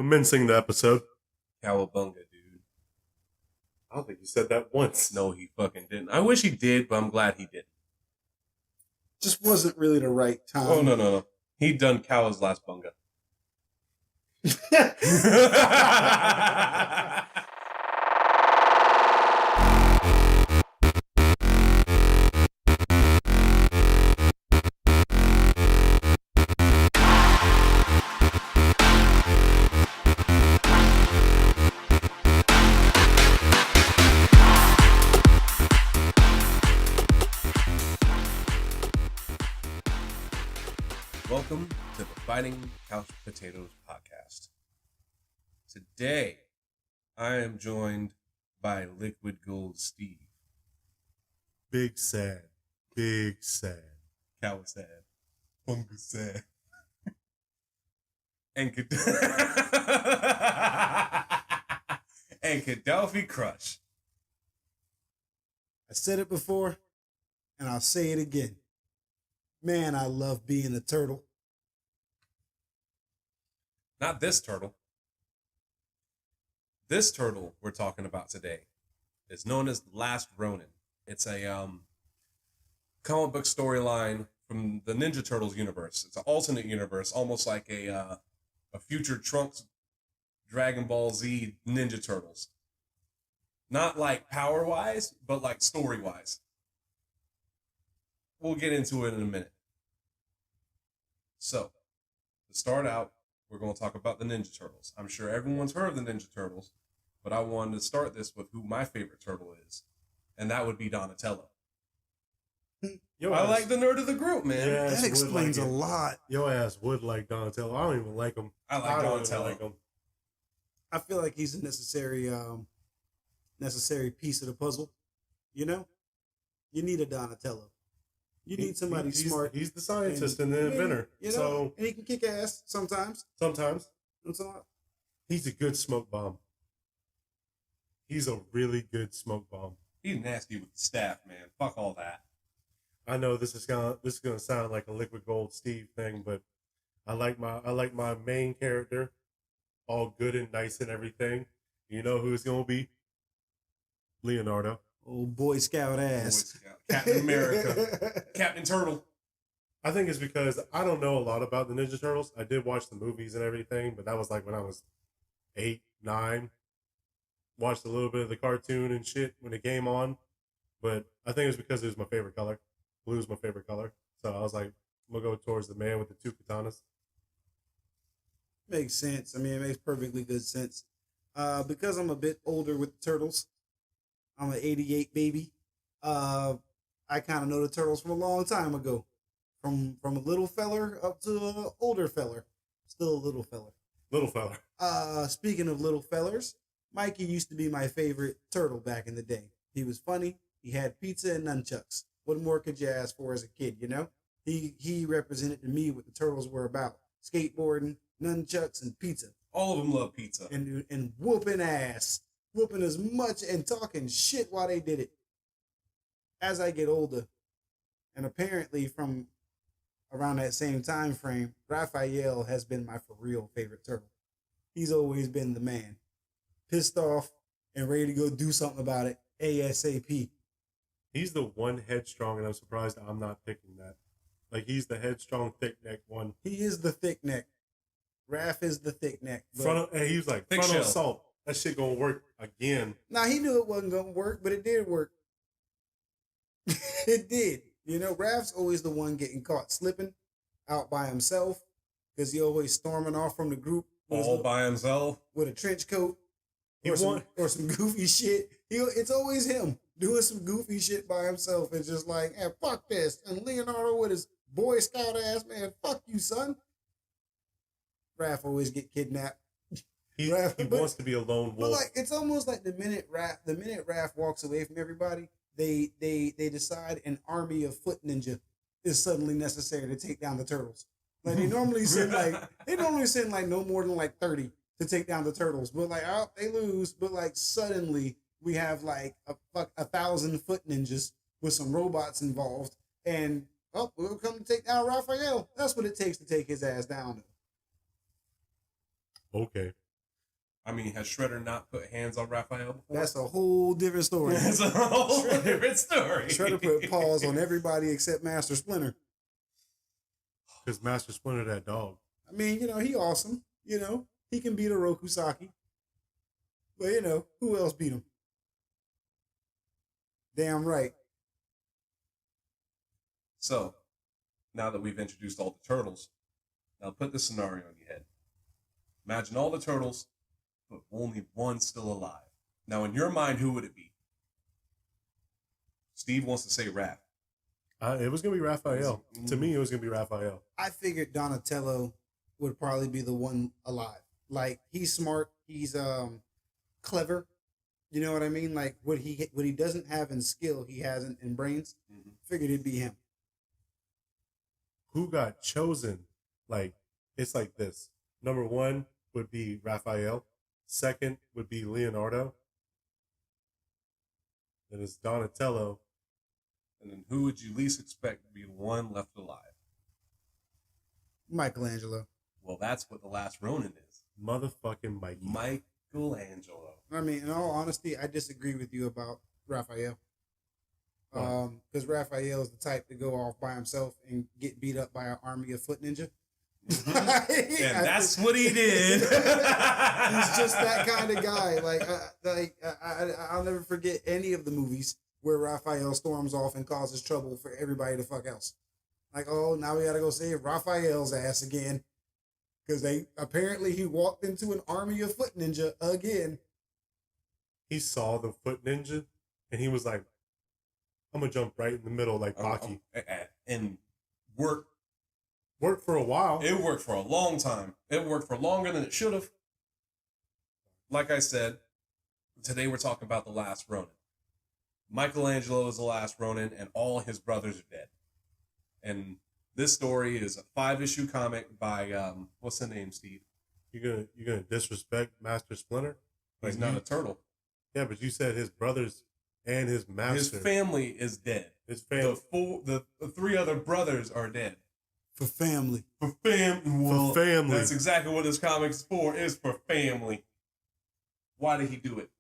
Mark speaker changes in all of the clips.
Speaker 1: Commencing the episode.
Speaker 2: Cowabunga, dude.
Speaker 1: I don't think you said that once.
Speaker 2: No, he fucking didn't. I wish he did, but I'm glad he didn't.
Speaker 3: Just wasn't really the right time.
Speaker 2: Oh, no. He done Cow's last bunga. Welcome to the Fighting Couch Potatoes podcast. Today, I am joined by Liquid Gold Steve.
Speaker 1: Big sad.
Speaker 2: Cow is sad. Bunga sad. And and Kadawfi Crush.
Speaker 3: I said it before, and I'll say it again. Man, I love being a turtle.
Speaker 2: Not this turtle. This turtle we're talking about today is known as Last Ronin. It's a comic book storyline from the Ninja Turtles universe. It's an alternate universe, almost like a future Trunks Dragon Ball Z Ninja Turtles. Not like power-wise, but like story-wise. We'll get into it in a minute. So, to start out, we're going to talk about the Ninja Turtles. I'm sure everyone's heard of the Ninja Turtles, but I wanted to start this with who my favorite turtle is, and that would be Donatello. I like the nerd of the group, man.
Speaker 1: Yeah.
Speaker 3: That explains a lot.
Speaker 1: Your ass would like Donatello. I don't even like him.
Speaker 2: I like Donatello.
Speaker 1: Like him.
Speaker 3: I feel like he's a necessary piece of the puzzle. You know? You need a Donatello. You need somebody smart.
Speaker 1: He's the scientist and the inventor.
Speaker 3: You know,
Speaker 1: so
Speaker 3: and he can kick ass sometimes.
Speaker 1: He's a good smoke bomb. He's a really good smoke bomb.
Speaker 2: He's nasty with the staff, man. Fuck all that.
Speaker 1: I know this is gonna sound like a Liquid Gold Steve thing, but I like my main character, all good and nice and everything. You know who it's gonna be? Leonardo.
Speaker 3: Old Boy Scout ass.
Speaker 2: Boy Scout. Captain America. Captain Turtle.
Speaker 1: I think it's because I don't know a lot about the Ninja Turtles. I did watch the movies and everything, but that was like when I was 8, 9. Watched a little bit of the cartoon and shit when it came on. But I think it's because it was my favorite color. Blue is my favorite color. So I was like, I'm going to go towards the man with the 2 katanas.
Speaker 3: Makes sense. I mean, it makes perfectly good sense. Because I'm a bit older with the Turtles. I'm an 88 baby. I kind of know the Turtles from a long time ago. From a little feller up to an older feller. Still a little feller.
Speaker 1: Little feller.
Speaker 3: Speaking of little fellers, Mikey used to be my favorite turtle back in the day. He was funny. He had pizza and nunchucks. What more could you ask for as a kid, you know? He represented to me what the Turtles were about. Skateboarding, nunchucks, and pizza.
Speaker 2: All of them love pizza.
Speaker 3: And whooping ass. Whooping as much and talking shit while they did it. As I get older, and apparently from around that same time frame, Raphael has been my for real favorite turtle. He's always been the man. Pissed off and ready to go do something about it ASAP.
Speaker 1: He's the one headstrong, and I'm surprised I'm not picking that. Like, he's the headstrong, thick-neck one.
Speaker 3: He is the thick neck. Raph is the thick neck.
Speaker 1: He was like,
Speaker 2: thick
Speaker 1: front
Speaker 2: shell.
Speaker 1: assault. That shit gonna work again.
Speaker 3: Now, he knew it wasn't going to work, but it did work. It did. You know, Raph's always the one getting caught slipping out by himself because he always storming off from the group.
Speaker 2: All by himself.
Speaker 3: With a trench coat or some goofy shit. It's always him doing some goofy shit by himself. It's just like, hey, fuck this. And Leonardo with his Boy Scout ass, man, fuck you, son. Raph always get kidnapped.
Speaker 1: He wants to be a lone wolf.
Speaker 3: But like, it's almost like the minute Raph walks away from everybody, they decide an army of foot ninja is suddenly necessary to take down the turtles. Like they normally send like no more than like 30 to take down the turtles. But like, oh, they lose. But like suddenly we have like 1,000 foot ninjas with some robots involved, and we'll come to take down Raphael. That's what it takes to take his ass down.
Speaker 1: Okay.
Speaker 2: I mean, has Shredder not put hands on Raphael before?
Speaker 3: That's a whole different story.
Speaker 2: That's a whole different story.
Speaker 3: Shredder put paws on everybody except Master Splinter.
Speaker 1: Because Master Splinter, that dog.
Speaker 3: I mean, he awesome. He can beat a Rokusaki. But, who else beat him? Damn right.
Speaker 2: So, now that we've introduced all the turtles, now put this scenario in your head. Imagine all the turtles, but only one still alive. Now, in your mind, who would it be? Steve wants to say Raph.
Speaker 1: It was going to be Raphael. To me, it was going to be Raphael.
Speaker 3: I figured Donatello would probably be the one alive. Like, he's smart. He's clever. You know what I mean? Like, what he doesn't have in skill, he has in brains. Mm-hmm. Figured it'd be him.
Speaker 1: Who got chosen? Like, it's like this. Number one would be Raphael. Second would be Leonardo. Then it's Donatello.
Speaker 2: And then who would you least expect to be the one left alive?
Speaker 3: Michelangelo.
Speaker 2: Well, that's what the Last Ronin is.
Speaker 1: Motherfucking Mikey.
Speaker 2: Michelangelo.
Speaker 3: I mean, in all honesty, I disagree with you about Raphael. Because Raphael is the type to go off by himself and get beat up by an army of foot ninja.
Speaker 2: Mm-hmm. And that's what he did.
Speaker 3: He's just that kind of guy. I'll never forget any of the movies where Raphael storms off and causes trouble for everybody to fuck else. Like, oh, now we gotta go save Raphael's ass again. Because he walked into an army of foot ninja again.
Speaker 1: He saw the foot ninja and he was like, I'm gonna jump right in the middle like Baki.
Speaker 2: And worked
Speaker 1: for a while.
Speaker 2: It worked for a long time. It worked for longer than it should have. Like I said, today we're talking about the Last Ronin. Michelangelo is the Last Ronin, and all his brothers are dead. And this story is a 5-issue comic by what's the name, Steve?
Speaker 1: You're gonna disrespect Master Splinter?
Speaker 2: He's not a turtle.
Speaker 1: Yeah, but you said his brothers and his master.
Speaker 2: His family is dead.
Speaker 1: His family.
Speaker 2: The 3 other brothers are dead.
Speaker 3: For family.
Speaker 2: For family. That's exactly what this comic is for. Is for family. Why did he do it?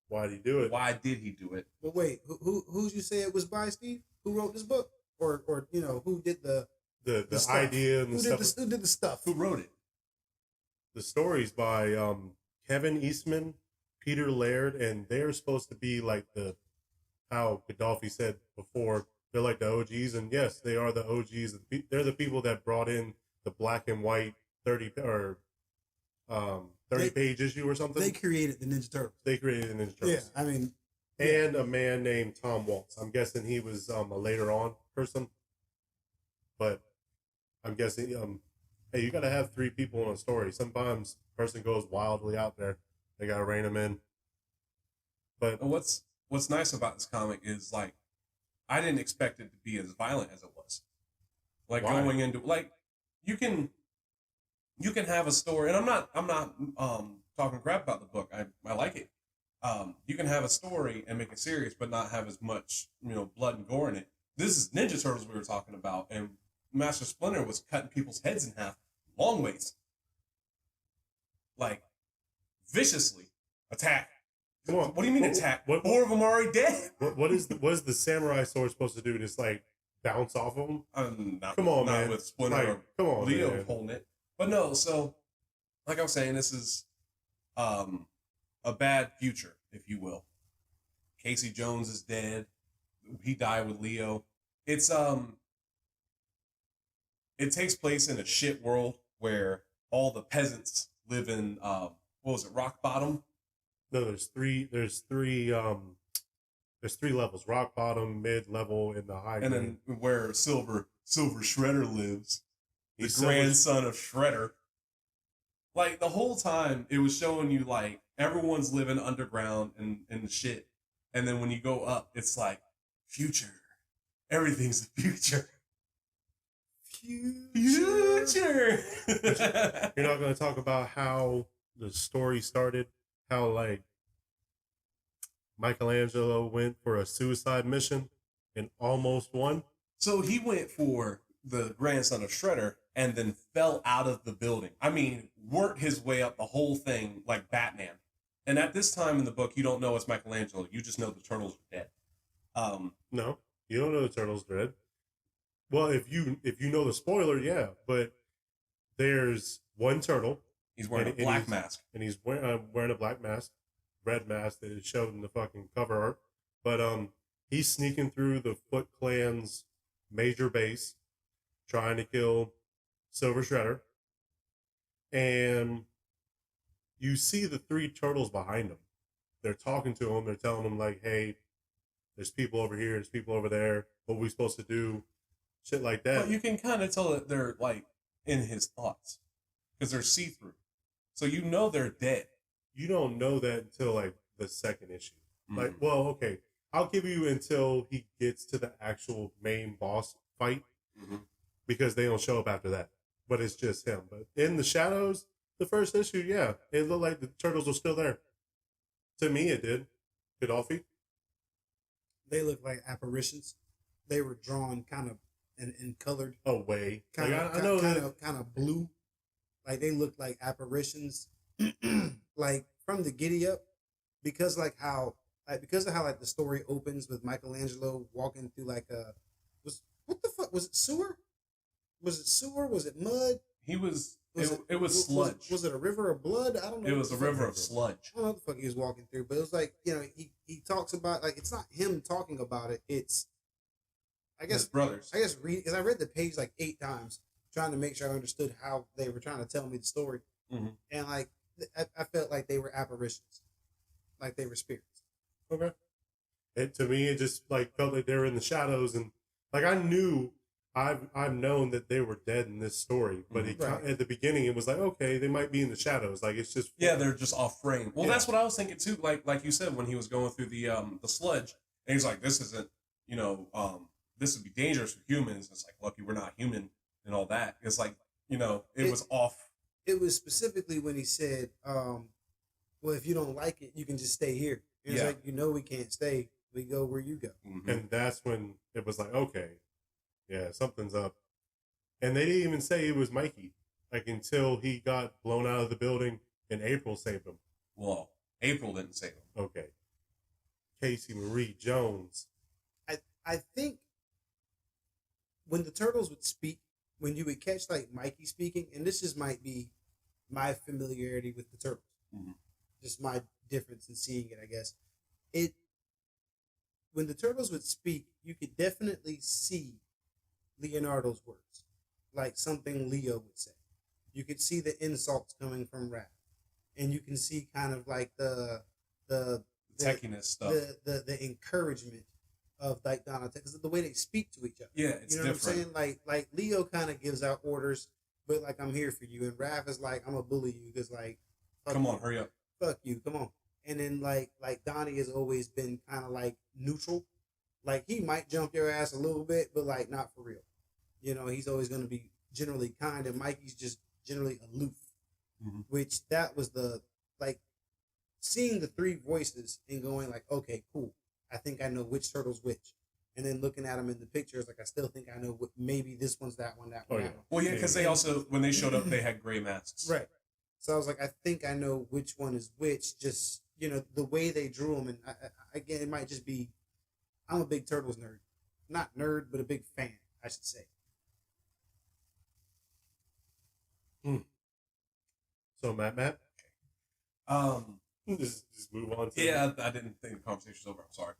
Speaker 1: Why did he do it?
Speaker 2: Why did he do it?
Speaker 3: But wait, who you say it was by, Steve? Who wrote this book? Or who did the
Speaker 1: idea and
Speaker 3: who did the stuff?
Speaker 2: Who wrote it?
Speaker 1: The story's by Kevin Eastman, Peter Laird, and they're supposed to be like how Kadawfi said before, they're like the OGs, and yes, they are the OGs. They're the people that brought in the black and white 30 page issue or something.
Speaker 3: They created the Ninja Turtles.
Speaker 1: Yeah,
Speaker 3: I mean,
Speaker 1: and a man named Tom Waltz. I'm guessing he was a later on person, but I'm guessing hey, you gotta have 3 people in a story. Sometimes a person goes wildly out there. They gotta rein them in. But
Speaker 2: what's nice about this comic is like I didn't expect it to be as violent as it was. Like
Speaker 1: why?
Speaker 2: Going into you can have a story, and I'm not talking crap about the book. I like it. You can have a story and make it serious, but not have as much blood and gore in it. This is Ninja Turtles we were talking about, and Master Splinter was cutting people's heads in half long ways, like viciously attack. What do you mean attack? 4 of them are already dead.
Speaker 1: What is the samurai sword supposed to do? Just like bounce off of them?
Speaker 2: Not
Speaker 1: man.
Speaker 2: With Splinter
Speaker 1: like, come on,
Speaker 2: Leo
Speaker 1: man.
Speaker 2: holding it. But no, so like I was saying, this is a bad future, if you will. Casey Jones is dead. He died with Leo. It takes place in a shit world where all the peasants live in rock bottom?
Speaker 1: No, there's three levels: rock bottom, mid level, and the high.
Speaker 2: And then where Silver Shredder lives, the grandson of Shredder. Like the whole time, it was showing you like everyone's living underground and the shit, and then when you go up, it's like future. Everything's the future. Future.
Speaker 1: You're not going to talk about how the story started. How like Michelangelo went for a suicide mission and almost won.
Speaker 2: So he went for the grandson of Shredder and then fell out of the building. I mean, worked his way up the whole thing like Batman. And at this time in the book, you don't know it's Michelangelo. You just know the turtles are dead.
Speaker 1: No, you don't know the turtles are dead. Well, if you know the spoiler, yeah. But there's one turtle.
Speaker 2: He's wearing a black mask.
Speaker 1: And he's wearing a black mask, red mask that is showed in the fucking cover art. But he's sneaking through the Foot Clan's major base, trying to kill Silver Shredder. And you see the three turtles behind him. They're talking to him. They're telling him, like, hey, there's people over here. There's people over there. What are we supposed to do? Shit like that.
Speaker 2: But you can kind of tell that they're, like, in his thoughts. Because they're see-through. So you know they're dead.
Speaker 1: You don't know that until, like, the second issue.
Speaker 2: Mm-hmm.
Speaker 1: Like, well, okay. I'll give you until he gets to the actual main boss fight.
Speaker 2: Mm-hmm.
Speaker 1: Because they don't show up after that. But it's just him. But in the shadows, the first issue, yeah, it looked like the turtles were still there. To me, it did. Kadawfi.
Speaker 3: They look like apparitions. They were drawn kind of and colored
Speaker 1: Away.
Speaker 3: kind
Speaker 1: Like,
Speaker 3: of
Speaker 1: I know
Speaker 3: kind of blue. Like they look like apparitions. Like from the giddy up, because of how the story opens with Michelangelo walking through like what the fuck was it, sewer? Was it sewer? Was it mud?
Speaker 2: It was sludge.
Speaker 3: Was it a river of blood? I don't know.
Speaker 2: It was a river of sludge.
Speaker 3: I don't know what the fuck he was walking through, but it was like, he talks about, like, it's not him talking about it. It's, I guess,
Speaker 2: his brothers.
Speaker 3: Because I read the page like 8 times, trying to make sure I understood how they were trying to tell me the story.
Speaker 2: Mm-hmm.
Speaker 3: And like, I felt like they were apparitions, like they were spirits.
Speaker 1: Okay. And to me, it just like felt like they were in the shadows, and like I knew I've known that they were dead in this story, but at the beginning it was like, okay, they might be in the shadows. Like it's just
Speaker 2: they're just off frame. Well, that's what I was thinking too. Like you said, when he was going through the sludge, and he's like, this isn't, this would be dangerous for humans. It's like, lucky we're not human and all that. It's like, it was off.
Speaker 3: It was specifically when he said, well, if you don't like it, you can just stay here. And it's like, we can't stay. We go where you go.
Speaker 1: Mm-hmm. And that's when it was like, okay, yeah, something's up. And they didn't even say it was Mikey, like until he got blown out of the building and April saved him.
Speaker 2: Well, April didn't save him.
Speaker 1: Okay. Casey Marie Jones.
Speaker 3: I think when the turtles would speak, when you would catch like Mikey speaking, and this just might be my familiarity with the turtles, just my difference in seeing it, I guess. When the turtles would speak, you could definitely see Leonardo's words, like something Leo would say. You could see the insults coming from Raph, and you can see kind of like the
Speaker 2: techiness stuff,
Speaker 3: the encouragement of like Donatello, because of the way they speak to each other.
Speaker 2: Yeah, it's
Speaker 3: you know
Speaker 2: different.
Speaker 3: What I'm saying? Like Leo kind of gives out orders, but like, I'm here for you, and Raph is like, I'm gonna bully you because like,
Speaker 2: come on, hurry up,
Speaker 3: fuck you, come on. And then like Donnie has always been kind of like neutral. Like he might jump your ass a little bit, but like not for real. He's always going to be generally kind, and Mikey's just generally aloof. Mm-hmm. Which that was like seeing the three voices and going like, okay, cool. I think I know which turtle's which. And then looking at them in the pictures, like I still think I know what, maybe this one's that one, that one.
Speaker 1: Oh, yeah.
Speaker 3: That one.
Speaker 2: Well, yeah, because they also, when they showed up, they had gray masks.
Speaker 3: Right. So I was like, I think I know which one is which. Just the way they drew them, and again, it might just be. I'm a big Turtles nerd, not nerd, but a big fan, I should say.
Speaker 1: So MattMatt, just move on.
Speaker 2: I didn't think the conversation was over. I'm sorry.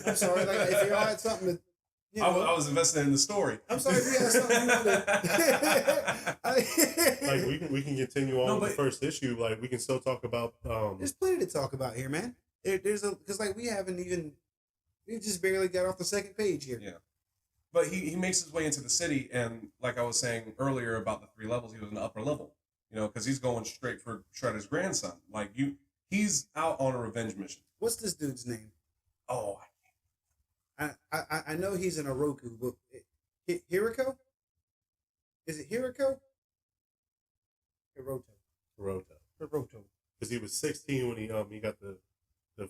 Speaker 3: I'm sorry. Like if you all had something to,
Speaker 2: I was invested in the story.
Speaker 3: I'm sorry if you had something you wanted.
Speaker 1: Like we can continue on with the first issue. Like we can still talk about.
Speaker 3: There's plenty to talk about here, man. Because like we just barely got off the second page here.
Speaker 2: Yeah. But he makes his way into the city, and like I was saying earlier about the 3 levels, he was in the upper level, because he's going straight for Shredder's grandson. Like he's out on a revenge mission.
Speaker 3: What's this dude's name?
Speaker 2: Oh,
Speaker 3: I know he's in a Roku, but Hiroko? Is it Hiroko? Hiroto.
Speaker 1: Because he was 16 when he got the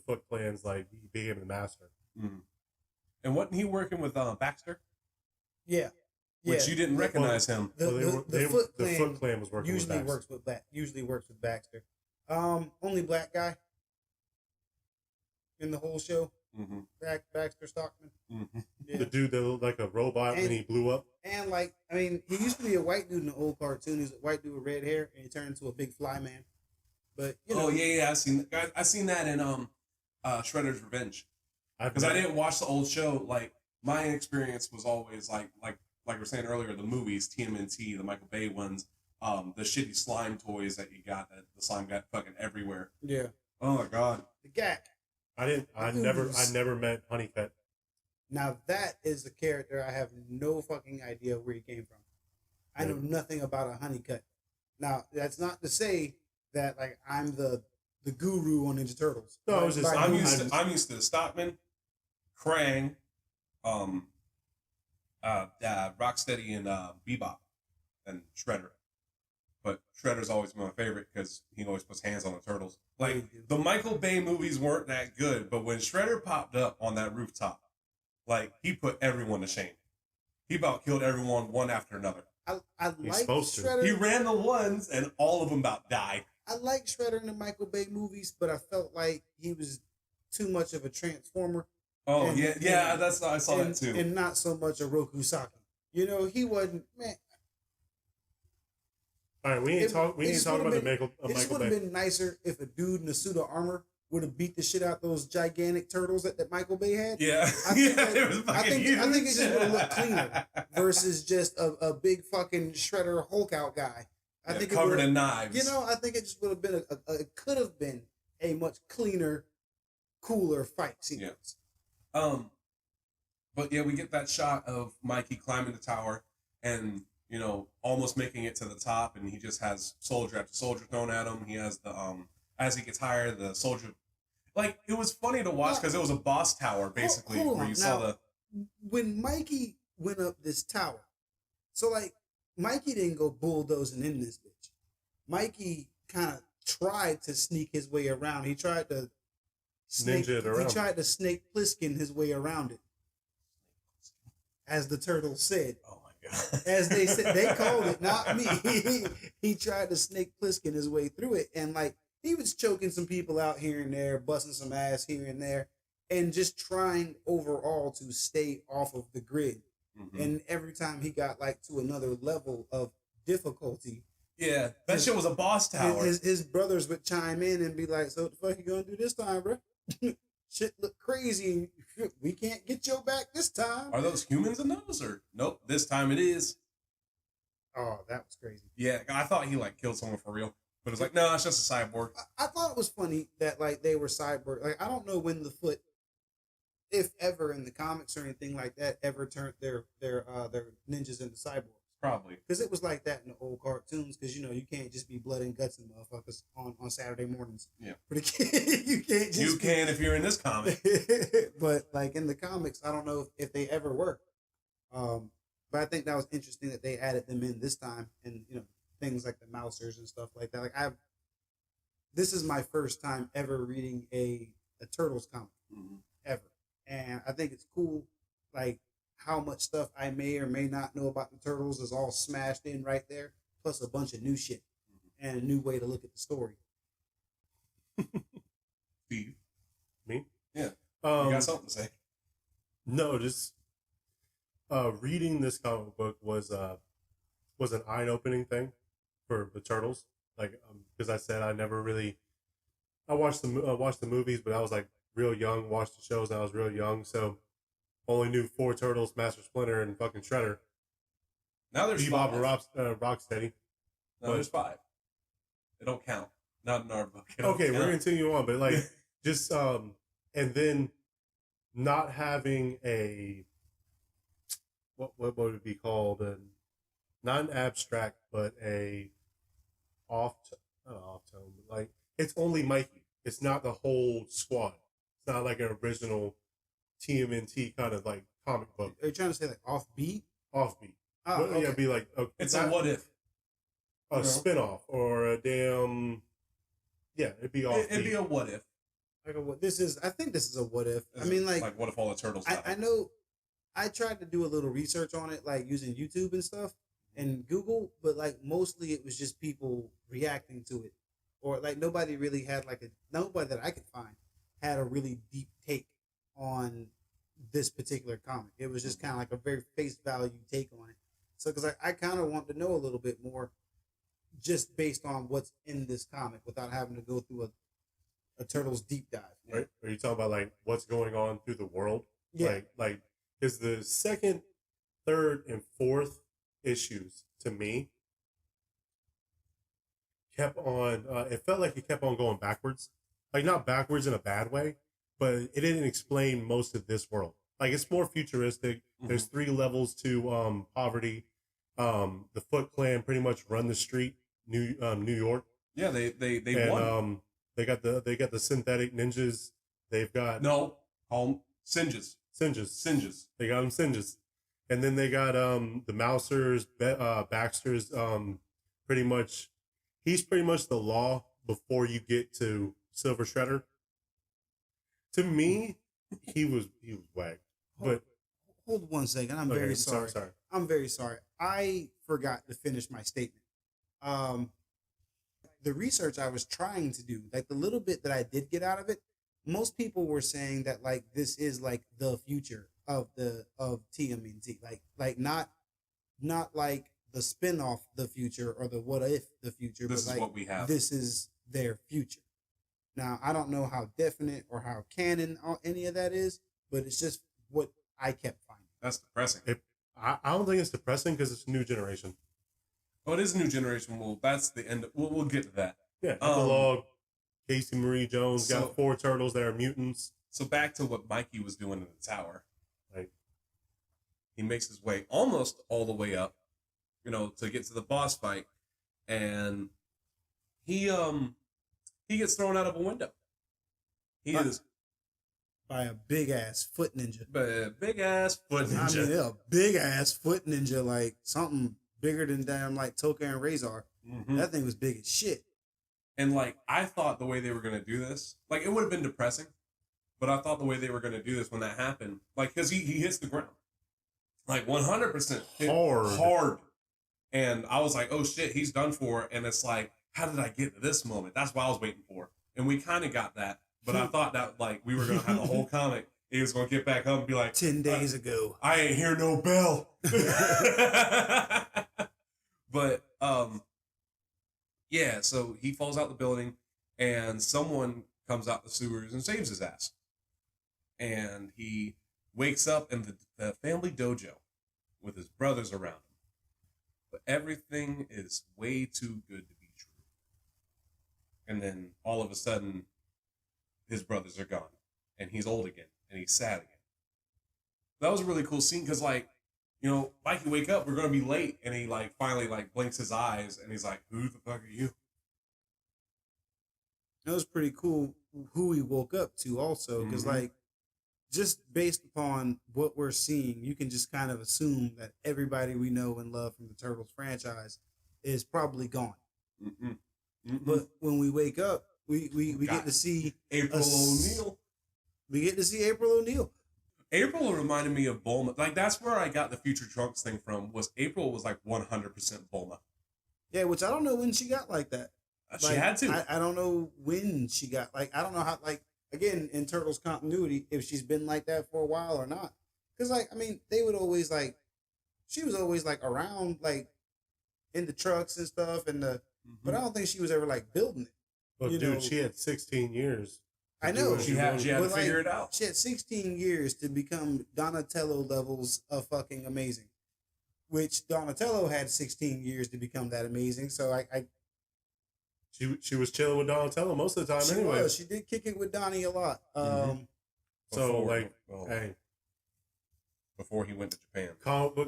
Speaker 1: Foot Clan's, like he became the master.
Speaker 2: And wasn't he working with Baxter?
Speaker 3: Yeah.
Speaker 2: which you didn't recognize him.
Speaker 3: The Foot
Speaker 1: the
Speaker 3: Clan
Speaker 1: Foot Clan was working
Speaker 3: usually
Speaker 1: with Baxter.
Speaker 3: usually works with Baxter. Only black guy in the whole show.
Speaker 2: Mm-hmm.
Speaker 3: Baxter Stockman.
Speaker 2: Mm-hmm.
Speaker 3: Yeah.
Speaker 1: The dude that looked like a robot when he blew up.
Speaker 3: And like, I mean, he used to be a white dude in the old cartoon. He's a white dude with red hair, and he turned into a big fly man. But you know,
Speaker 2: I seen that in Shredder's Revenge, because I didn't watch the old show. Like my experience was always like we were saying earlier, the movies, TMNT, the Michael Bay ones, the shitty slime toys that you got, that the slime got fucking everywhere.
Speaker 3: Yeah.
Speaker 2: Oh my god.
Speaker 3: The Gak.
Speaker 1: I never met Honeycutt.
Speaker 3: Now that is a character I have no fucking idea where he came from. I know nothing about a Honeycutt. Now that's not to say that like I'm the guru on Ninja Turtles.
Speaker 1: No, I was just
Speaker 2: I'm used to Stockman, Krang, Rocksteady, and Bebop, and Shredder. But Shredder's always been my favorite because he always puts hands on the turtles. Like, the Michael Bay movies weren't that good, but when Shredder popped up on that rooftop, like, he put everyone to shame. He about killed everyone one after another.
Speaker 3: I like Shredder.
Speaker 2: He ran the ones, and all of them about died.
Speaker 3: I like Shredder in the Michael Bay movies, but I felt like he was too much of a transformer.
Speaker 2: Oh, I saw that too.
Speaker 3: And not so much a Rokusaki. You know, he wasn't, man.
Speaker 1: All right, we ain't talking about the Michael Bay.
Speaker 3: It would have been nicer if a dude in a suit of armor would have beat the shit out those gigantic turtles that Michael Bay had.
Speaker 2: Yeah,
Speaker 3: I think it just would have looked cleaner versus just a big fucking Shredder Hulk out guy. I think
Speaker 2: covered in knives.
Speaker 3: You know, I think it just would have been it could have been a much cleaner, cooler fight sequence.
Speaker 2: Yeah. But yeah, we get that shot of Mikey climbing the tower and, you know, almost making it to the top, and he just has soldier after soldier thrown at him. He has the as he gets higher, the soldier, like, it was funny to watch because it was a boss tower basically where you saw the
Speaker 3: when Mikey went up this tower. So like Mikey didn't go bulldozing in this bitch. Mikey kind of tried to sneak his way around. He tried to snake Snake Plissken his way around it, as the turtles said.
Speaker 2: Oh my god!
Speaker 3: As they said, they called it, not me. He tried to Snake Plissken his way through it, and like he was choking some people out here and there, busting some ass here and there, and just trying overall to stay off of the grid. Mm-hmm. And every time he got like to another level of difficulty,
Speaker 2: yeah, that shit was a boss tower.
Speaker 3: His brothers would chime in and be like, "So what the fuck you gonna do this time, bro? Shit look crazy. We can't get your back this time."
Speaker 2: Are those humans in those, or nope? This time it is.
Speaker 3: Oh, that was crazy.
Speaker 2: Yeah, I thought he like killed someone for real, but it's like, no, it's just a cyborg.
Speaker 3: I thought it was funny that like they were cyborg. Like I don't know when the Foot, if ever in the comics or anything like that, ever turned their ninjas into cyborgs.
Speaker 2: Probably
Speaker 3: because it was like that in the old cartoons. Because you know you can't just be blood and guts and motherfuckers on Saturday mornings.
Speaker 2: Yeah,
Speaker 3: but you can't.
Speaker 2: You can if you're in this comic.
Speaker 3: But like in the comics, I don't know if they ever were. But I think that was interesting that they added them in this time, and you know things like the Mousers and stuff like that. Like this is my first time ever reading a Turtles comic ever, and I think it's cool. Like how much stuff I may or may not know about the Turtles is all smashed in right there, plus a bunch of new shit and a new way to look at the story.
Speaker 2: Steve,
Speaker 1: me?
Speaker 2: Yeah, you got something to say?
Speaker 1: No, just reading this comic book was an eye-opening thing for the Turtles. Like, because I said I watched the movies, but I was like real young. Watched the shows, and I was real young, so. Only knew 4 Turtles, Master Splinter, and fucking Shredder.
Speaker 2: Now there's
Speaker 1: Bebop
Speaker 2: 5.
Speaker 1: and Rocksteady.
Speaker 2: No, there's 5. They don't count. Not in our book.
Speaker 1: Okay, we're gonna continue on, but like just and then not having a what would it be called? Not an abstract, but a not off tone. Like it's only Mikey. It's not the whole squad. It's not like an original TMNT kind of like comic book.
Speaker 3: Are you trying to say like offbeat?
Speaker 1: Offbeat.
Speaker 3: Oh, okay.
Speaker 1: Yeah, it'd be like
Speaker 2: it's a what if.
Speaker 1: A spinoff or a damn. Yeah, it'd be offbeat.
Speaker 2: It'd be a what if.
Speaker 3: Like I think this is a what if. I mean, like
Speaker 2: what if all the turtles?
Speaker 3: I know. I tried to do a little research on it, like using YouTube and stuff and Google, but like mostly it was just people reacting to it, or like nobody really had like a nobody that I could find had a really deep take on this particular comic. It was just kind of like a very face value take on it. So, because I kind of want to know a little bit more just based on what's in this comic without having to go through a Turtles deep dive.
Speaker 1: Right? Are you talking about like what's going on through the world?
Speaker 3: Yeah.
Speaker 1: Like is the second, third, and fourth issues to me kept on. It felt like it kept on going backwards, like not backwards in a bad way, but it didn't explain most of this world. Like it's more futuristic.
Speaker 2: Mm-hmm.
Speaker 1: There's 3 levels to poverty. The Foot Clan pretty much run the street, New York.
Speaker 2: Yeah, they
Speaker 1: And
Speaker 2: won.
Speaker 1: they got the synthetic ninjas. They've got
Speaker 2: No, call them Singes.
Speaker 1: Singes. They got them Singes. And then they got the Mousers, Baxter's pretty much he's pretty much the law before you get to Silver Shredder. To me, he was whacked. But
Speaker 3: Hold 1 second. I'm very sorry. I'm very sorry. I forgot to finish my statement. The research I was trying to do, like the little bit that I did get out of it, most people were saying that like this is like the future of TMNT, like not like the spinoff the future or the what if the future,
Speaker 2: This
Speaker 3: but
Speaker 2: is
Speaker 3: like
Speaker 2: what we have.
Speaker 3: this is their future. Now I don't know how definite or how canon any of that is, but it's just what I kept finding.
Speaker 2: That's depressing.
Speaker 1: I don't think it's depressing because it's a new generation.
Speaker 2: Oh, it is a new generation. Well, that's the end. We'll get to that.
Speaker 1: Yeah, epilogue. Casey Marie Jones
Speaker 2: So-
Speaker 1: got 4 turtles that are mutants.
Speaker 2: So back to what Mikey was doing in the tower.
Speaker 1: Right.
Speaker 2: He makes his way almost all the way up, to get to the boss fight, and he gets thrown out of a window. He is
Speaker 3: By a big ass foot ninja.
Speaker 2: big ass foot
Speaker 3: I
Speaker 2: ninja.
Speaker 3: mean, a big ass foot ninja, like something bigger than damn like Toka and Razor.
Speaker 2: Mhm.
Speaker 3: That thing was big as shit.
Speaker 2: And like I thought the way they were gonna do this, like it would have been depressing, but I thought the way they were gonna do this when that happened, like because he hits the ground, like 100% hard, and I was like, oh shit, he's done for. And it's like, how did I get to this moment? That's what I was waiting for, and we kind of got that. But I thought that like we were gonna have the whole comic. He was gonna get back up and be like,
Speaker 3: 10 days ago.
Speaker 2: I ain't hear no bell. But yeah, so he falls out the building and someone comes out the sewers and saves his ass. And he wakes up in the family dojo with his brothers around him. But everything is way too good to be true. And then all of a sudden, his brothers are gone. And he's old again. And he's sad again. That was a really cool scene because, like, Mikey, wake up, we're going to be late. And he, like, finally, like, blinks his eyes. And he's like, who the fuck are you?
Speaker 3: That was pretty cool who he woke up to also. Because, like, just based upon what we're seeing, you can just kind of assume that everybody we know and love from the Turtles franchise is probably gone.
Speaker 2: Mm-mm.
Speaker 3: But when we wake up, we get to see
Speaker 2: April O'Neil.
Speaker 3: We get to see April O'Neil.
Speaker 2: April reminded me of Bulma. Like, that's where I got the Future Trunks thing from, was April was like 100% Bulma.
Speaker 3: Yeah, which I don't know when she got like that.
Speaker 2: She had to.
Speaker 3: I don't know when she got, like, I don't know how, like, again, in Turtles continuity, if she's been like that for a while or not. Because, like, I mean, they would always, like, she was always, like, around, like, in the trucks and stuff, and but I don't think she was ever, like, building it.
Speaker 1: But dude, she had 16 years.
Speaker 3: I know.
Speaker 2: She had to figure it out.
Speaker 3: She had 16 years to become Donatello levels of fucking amazing. Which Donatello had 16 years to become that amazing. So
Speaker 1: She was chilling with Donatello most of the time anyway.
Speaker 3: She did kick it with Donnie a lot.
Speaker 2: Before he went to Japan.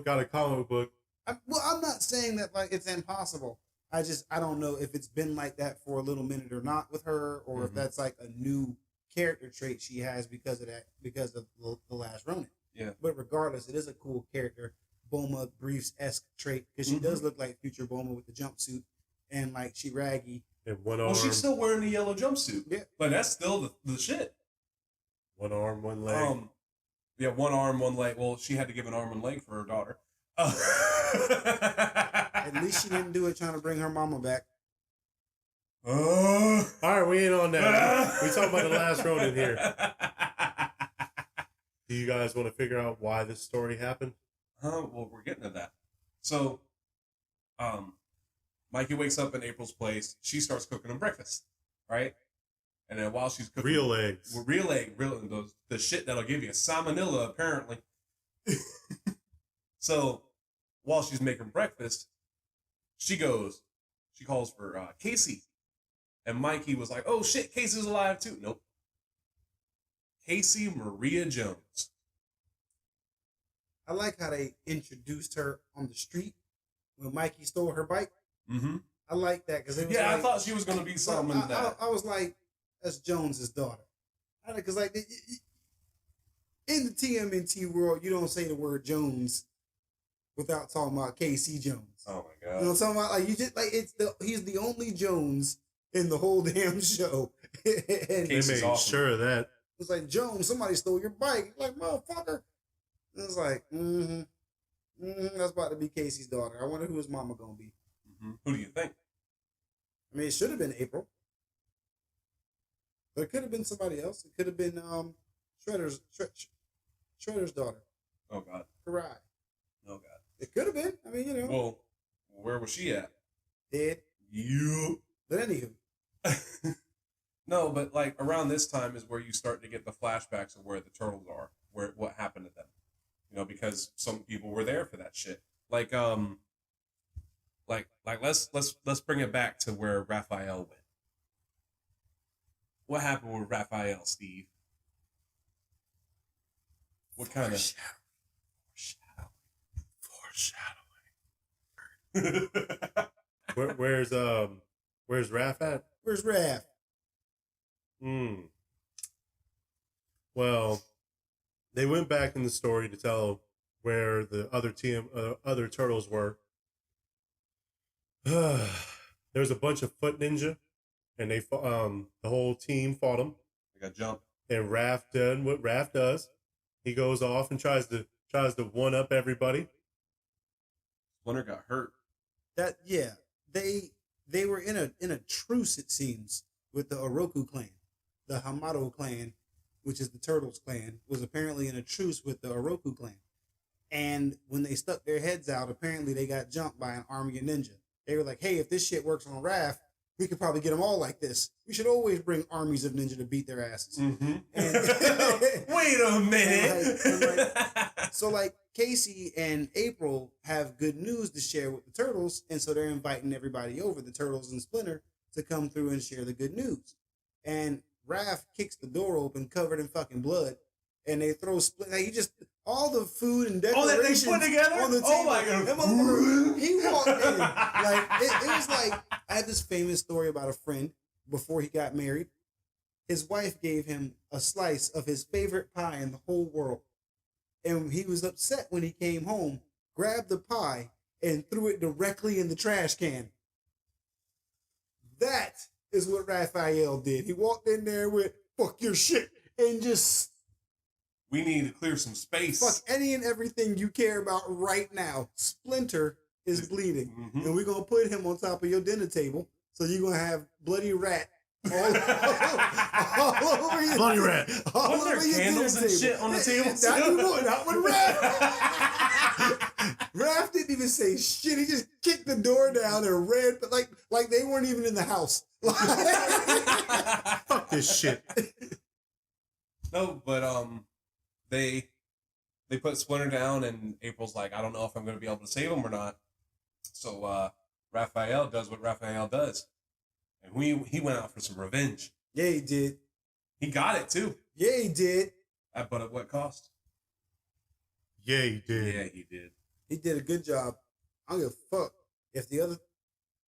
Speaker 1: Got a comic book.
Speaker 3: I'm not saying that like it's impossible. I don't know if it's been like that for a little minute or not with her, or if that's like a new character trait she has because of the Last Ronin.
Speaker 2: Yeah.
Speaker 3: But regardless, it is a cool character, Bulma Briefs-esque trait, because she does look like future Bulma with the jumpsuit and like she raggy.
Speaker 1: And one arm.
Speaker 2: Well, she's still wearing the yellow jumpsuit.
Speaker 3: Yeah.
Speaker 2: But that's still the shit.
Speaker 1: One arm, one leg.
Speaker 2: Yeah, one arm, one leg. Well, she had to give an arm and leg for her daughter.
Speaker 3: At least she didn't do it trying to bring her mama back.
Speaker 1: All right, we ain't on that. We talking about the Last Ronin here. Do you guys want to figure out why this story happened?
Speaker 2: Well, we're getting to that. So, Mikey wakes up in April's place. She starts cooking him breakfast, right? And then while she's cooking...
Speaker 1: Real eggs.
Speaker 2: Real egg. The shit that'll give you salmonella, apparently. So, while she's making breakfast, she calls for Casey. And Mikey was like, oh shit, Casey's alive too. Nope. Casey Maria Jones.
Speaker 3: I like how they introduced her on the street when Mikey stole her bike.
Speaker 2: Mm-hmm.
Speaker 3: I like that because
Speaker 2: I thought she was going to be something in that.
Speaker 3: I was like, that's Jones's daughter. Because like in the TMNT world, you don't say the word Jones without talking about KC Jones.
Speaker 2: Oh my god!
Speaker 3: You know what I'm talking about? Like you just like he's the only Jones in the whole damn show. And
Speaker 1: they made awesome. Sure of that.
Speaker 3: It's like, Jones, somebody stole your bike. He's like, motherfucker. And it's like, that's about to be Casey's daughter. I wonder who his mama gonna be.
Speaker 2: Mm-hmm. Who do you think?
Speaker 3: I mean, it should have been April. But it could have been somebody else. It could have been Shredder's daughter.
Speaker 2: Oh god.
Speaker 3: Karai.
Speaker 2: Oh god.
Speaker 3: It could have been. I mean, you know.
Speaker 2: Well, where was she at?
Speaker 3: Dead.
Speaker 2: You.
Speaker 3: But anywho.
Speaker 2: No, but like around this time is where you start to get the flashbacks of where the turtles are, what happened to them. You know, because some people were there for that shit. Like let's bring it back to where Raphael went. What happened with Raphael, Steve? What kind of
Speaker 1: foreshadowing? Where's Raph at?
Speaker 3: Where's Raph?
Speaker 1: Well, they went back in the story to tell where the other turtles were. There's a bunch of foot ninja, and they the whole team fought them.
Speaker 2: They got jumped. And
Speaker 1: Raph done what Raph does. He goes off and tries to one up everybody.
Speaker 2: Splinter got hurt.
Speaker 3: They were in a truce, it seems, with the Oroku clan. The Hamato clan, which is the Turtles clan, was apparently in a truce with the Oroku clan. And when they stuck their heads out, apparently they got jumped by an army of ninja. They were like, hey, if this shit works on Raph, we could probably get them all like this. We should always bring armies of ninja to beat their asses.
Speaker 2: Mm-hmm.
Speaker 3: And,
Speaker 2: wait a minute.
Speaker 3: So Casey and April have good news to share with the Turtles, and so they're inviting everybody over, the Turtles and Splinter, to come through and share the good news. And Raph kicks the door open, covered in fucking blood, and they throw Splinter. He just all the food and decorations
Speaker 2: that they put together
Speaker 3: on the table.
Speaker 2: Oh my god!
Speaker 3: That motherfucker, he walked in it was like I had this famous story about a friend before he got married. His wife gave him a slice of his favorite pie in the whole world, and he was upset when he came home. Grabbed the pie and threw it directly in the trash can. That is what Raphael did. He walked in there with "fuck your shit" and just.
Speaker 2: We need to clear some space.
Speaker 3: Fuck any and everything you care about right now. Splinter is bleeding. Mm-hmm. And we're going to put him on top of your dinner table. So you're going to have bloody rat all over your
Speaker 1: bloody rat.
Speaker 3: All over your
Speaker 2: candles and
Speaker 3: table.
Speaker 2: Shit on the table.
Speaker 3: Not with Raph. Raph didn't even say shit. He just kicked the door down and ran like they weren't even in the house.
Speaker 1: Fuck this shit.
Speaker 2: No, but They put Splinter down, and April's like, I don't know if I'm going to be able to save him or not. So Raphael does what Raphael does. And he went out for some revenge.
Speaker 3: Yeah, he did.
Speaker 2: He got it, too.
Speaker 3: Yeah, he did.
Speaker 2: But at what cost?
Speaker 1: Yeah, he did.
Speaker 2: Yeah, he did.
Speaker 3: He did a good job. I don't give a fuck if the other...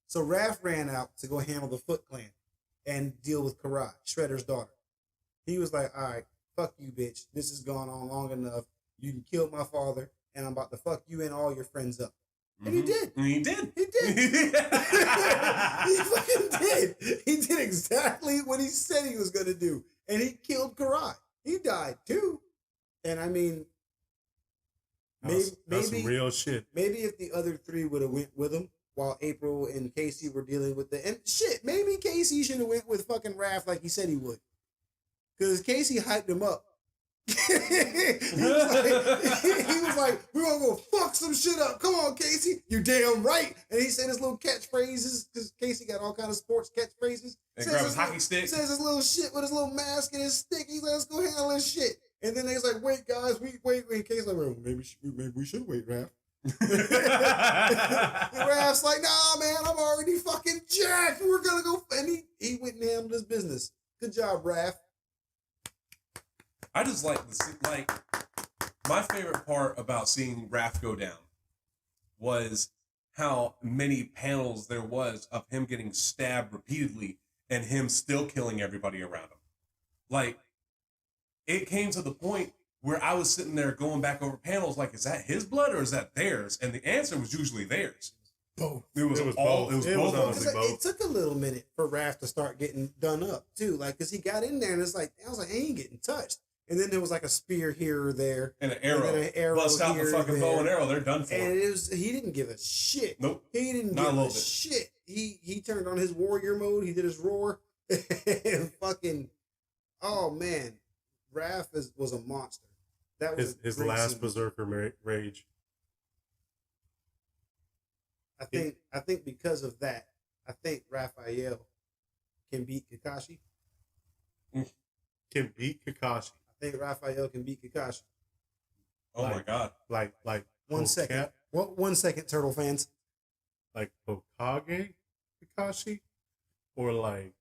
Speaker 3: So Raph ran out to go handle the Foot Clan and deal with Karai, Shredder's daughter. He was like, all right, fuck you, bitch. This has gone on long enough. You killed my father, and I'm about to fuck you and all your friends up. And he did.
Speaker 2: He did.
Speaker 3: He did. He fucking did. He did exactly what he said he was going to do. And he killed Karai. He died, too. And I mean,
Speaker 1: That's some real shit.
Speaker 3: maybe if the other three would have went with him while April and Casey were dealing with and shit, maybe Casey should have went with fucking Raph like he said he would, because Casey hyped him up. he was like, we're gonna go fuck some shit up. Come on, Casey. You're damn right. And he said his little catchphrases, because Casey got all kind of sports catchphrases.
Speaker 2: And grab his hockey stick.
Speaker 3: Says his little shit with his little mask and his stick. He's like, let's go handle this shit. And then he's like, wait, guys, wait. Casey's like, well, maybe we should wait, Raph. Raph's like, nah, man, I'm already fucking jacked. We're gonna go. And he went and handled his business. Good job, Raph.
Speaker 2: I just like my favorite part about seeing Raph go down was how many panels there was of him getting stabbed repeatedly and him still killing everybody around him. Like, it came to the point where I was sitting there going back over panels like, is that his blood or is that theirs? And the answer was usually theirs.
Speaker 3: Both.
Speaker 1: It was both.
Speaker 3: It took a little minute for Raph to start getting done up too, like, because he got in there and it's like, I was like, he ain't getting touched. And then there was like a spear here or there.
Speaker 2: And an arrow. Bust out the fucking bow and arrow. They're done for.
Speaker 3: And he didn't give a shit.
Speaker 2: Nope.
Speaker 3: He didn't give a shit. He turned on his warrior mode. He did his roar. And fucking, oh man, Raph was a monster. That was
Speaker 1: his last scene. Berserker rage.
Speaker 3: I think because of that, I think Raphael can beat Kakashi.
Speaker 1: Can beat Kakashi.
Speaker 3: I think Raphael can beat Kakashi.
Speaker 2: Oh my god!
Speaker 1: Like
Speaker 3: 1 second. What 1 second, Turtle fans?
Speaker 1: Like Hokage Kakashi, or like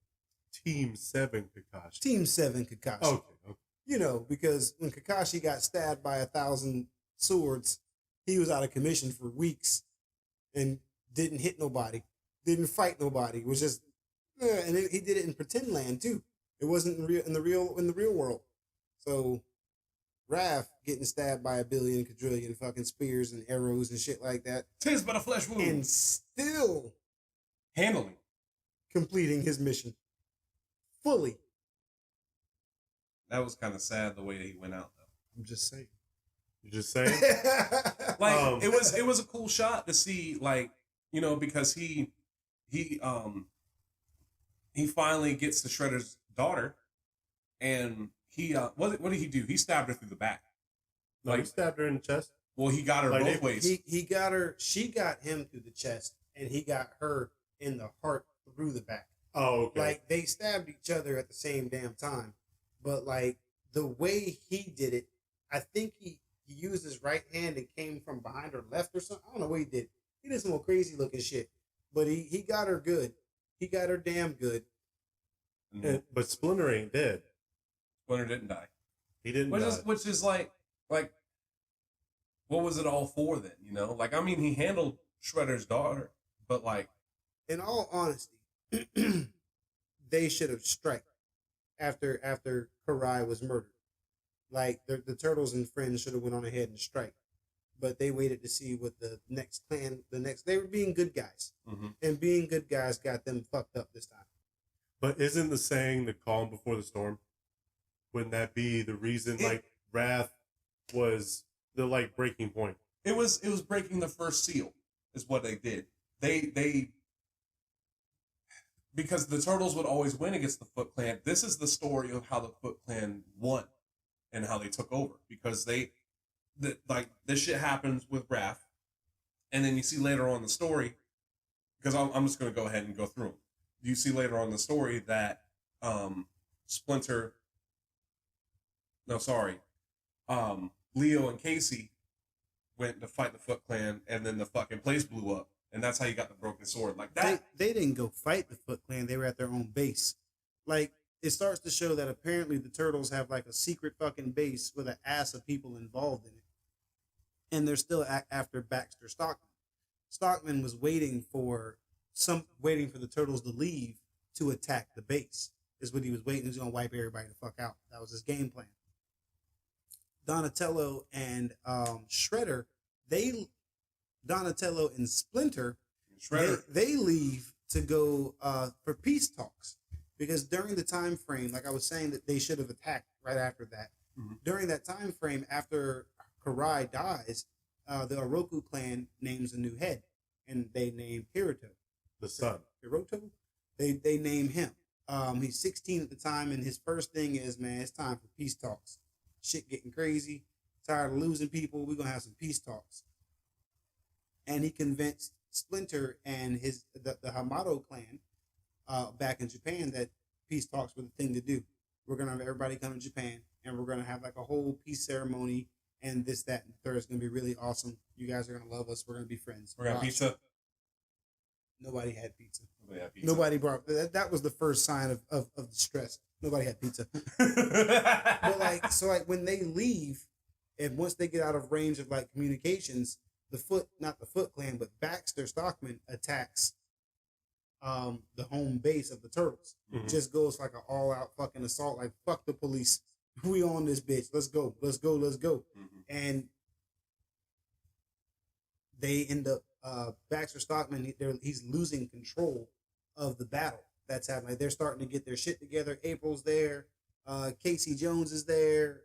Speaker 1: Team 7 Kakashi.
Speaker 3: Team 7 Kakashi.
Speaker 1: Okay.
Speaker 3: You know, because when Kakashi got stabbed by 1,000 swords, he was out of commission for weeks and didn't hit nobody, didn't fight nobody. It was just, and he did it in pretend land too. It wasn't in the real world. So, Raph getting stabbed by a billion, quadrillion fucking spears and arrows and shit like that.
Speaker 2: Tis but a flesh wound.
Speaker 3: And still
Speaker 2: handling,
Speaker 3: completing his mission fully.
Speaker 2: That was kind of sad the way he went out, though.
Speaker 3: I'm just saying.
Speaker 1: You're just saying?
Speaker 2: Like, it was a cool shot to see, like, you know, because he finally gets to Shredder's daughter, and he what did he do? He stabbed her through the back.
Speaker 1: Like, he stabbed her in the chest.
Speaker 2: Well, he got her like both ways.
Speaker 3: He got her. She got him through the chest, and he got her in the heart through the back.
Speaker 1: Oh, okay.
Speaker 3: Like, they stabbed each other at the same damn time. But, like, the way he did it, I think he used his right hand and came from behind her left or something. I don't know what he did. He did some crazy looking shit. But he got her good. He got her damn good.
Speaker 1: Mm-hmm. But Splinter ain't dead.
Speaker 2: Splinter didn't die.
Speaker 1: He didn't die.
Speaker 2: Which is like, what was it all for then, you know? Like, I mean, he handled Shredder's daughter, but like...
Speaker 3: In all honesty, they should have struck after Karai was murdered. Like, the Turtles and friends should have went on ahead and strike. But they waited to see what the next plan, they were being good guys.
Speaker 2: Mm-hmm. And
Speaker 3: being good guys got them fucked up this time.
Speaker 1: But isn't the saying the calm before the storm? Wouldn't that be the reason, Wrath was the, breaking point?
Speaker 2: It was breaking the first seal, is what they did. They because the Turtles would always win against the Foot Clan. This is the story of how the Foot Clan won and how they took over. Because this shit happens with Raph, and then you see later on in the story, because I'm just going to go ahead and go through them. You see later on in the story that Leo and Casey went to fight the Foot Clan, and then the fucking place blew up. And that's how you got the broken sword. Like that.
Speaker 3: They didn't go fight the Foot Clan. They were at their own base. Like, it starts to show that apparently the Turtles have a secret fucking base with an ass of people involved in it. And they're still after Baxter Stockman. Stockman was waiting for the Turtles to leave to attack the base. Is what he was waiting. He was gonna wipe everybody the fuck out. That was his game plan. Donatello and Shredder, Donatello and Splinter, they leave to go for peace talks, because during the time frame, like I was saying, that they should have attacked right after that. During that time frame, after Karai dies, the Oroku clan names a new head, and they name Hiroto.
Speaker 1: The son.
Speaker 3: Hiroto? They name him. He's 16 at the time, and his first thing is, man, it's time for peace talks. Shit getting crazy. Tired of losing people. We're going to have some peace talks. And he convinced Splinter and the Hamato clan back in Japan that peace talks were the thing to do. We're going to have everybody come to Japan, and we're going to have like a whole peace ceremony, and this, that, and the third is going to be really awesome. You guys are going to love us. We're going to be friends.
Speaker 2: We're going to have pizza.
Speaker 3: Nobody had pizza.
Speaker 2: Nobody had pizza.
Speaker 3: Nobody brought that was the first sign of distress. Nobody had pizza. But like when they leave, and once they get out of range of like communications, not the Foot Clan, but Baxter Stockman attacks the home base of the Turtles.
Speaker 1: Mm-hmm.
Speaker 3: Just goes like an all out fucking assault, like fuck the police. We on this bitch. Let's go. Mm-hmm. And they end up Baxter Stockman, he's losing control of the battle that's happening. Like, they're starting to get their shit together. April's there. Casey Jones is there.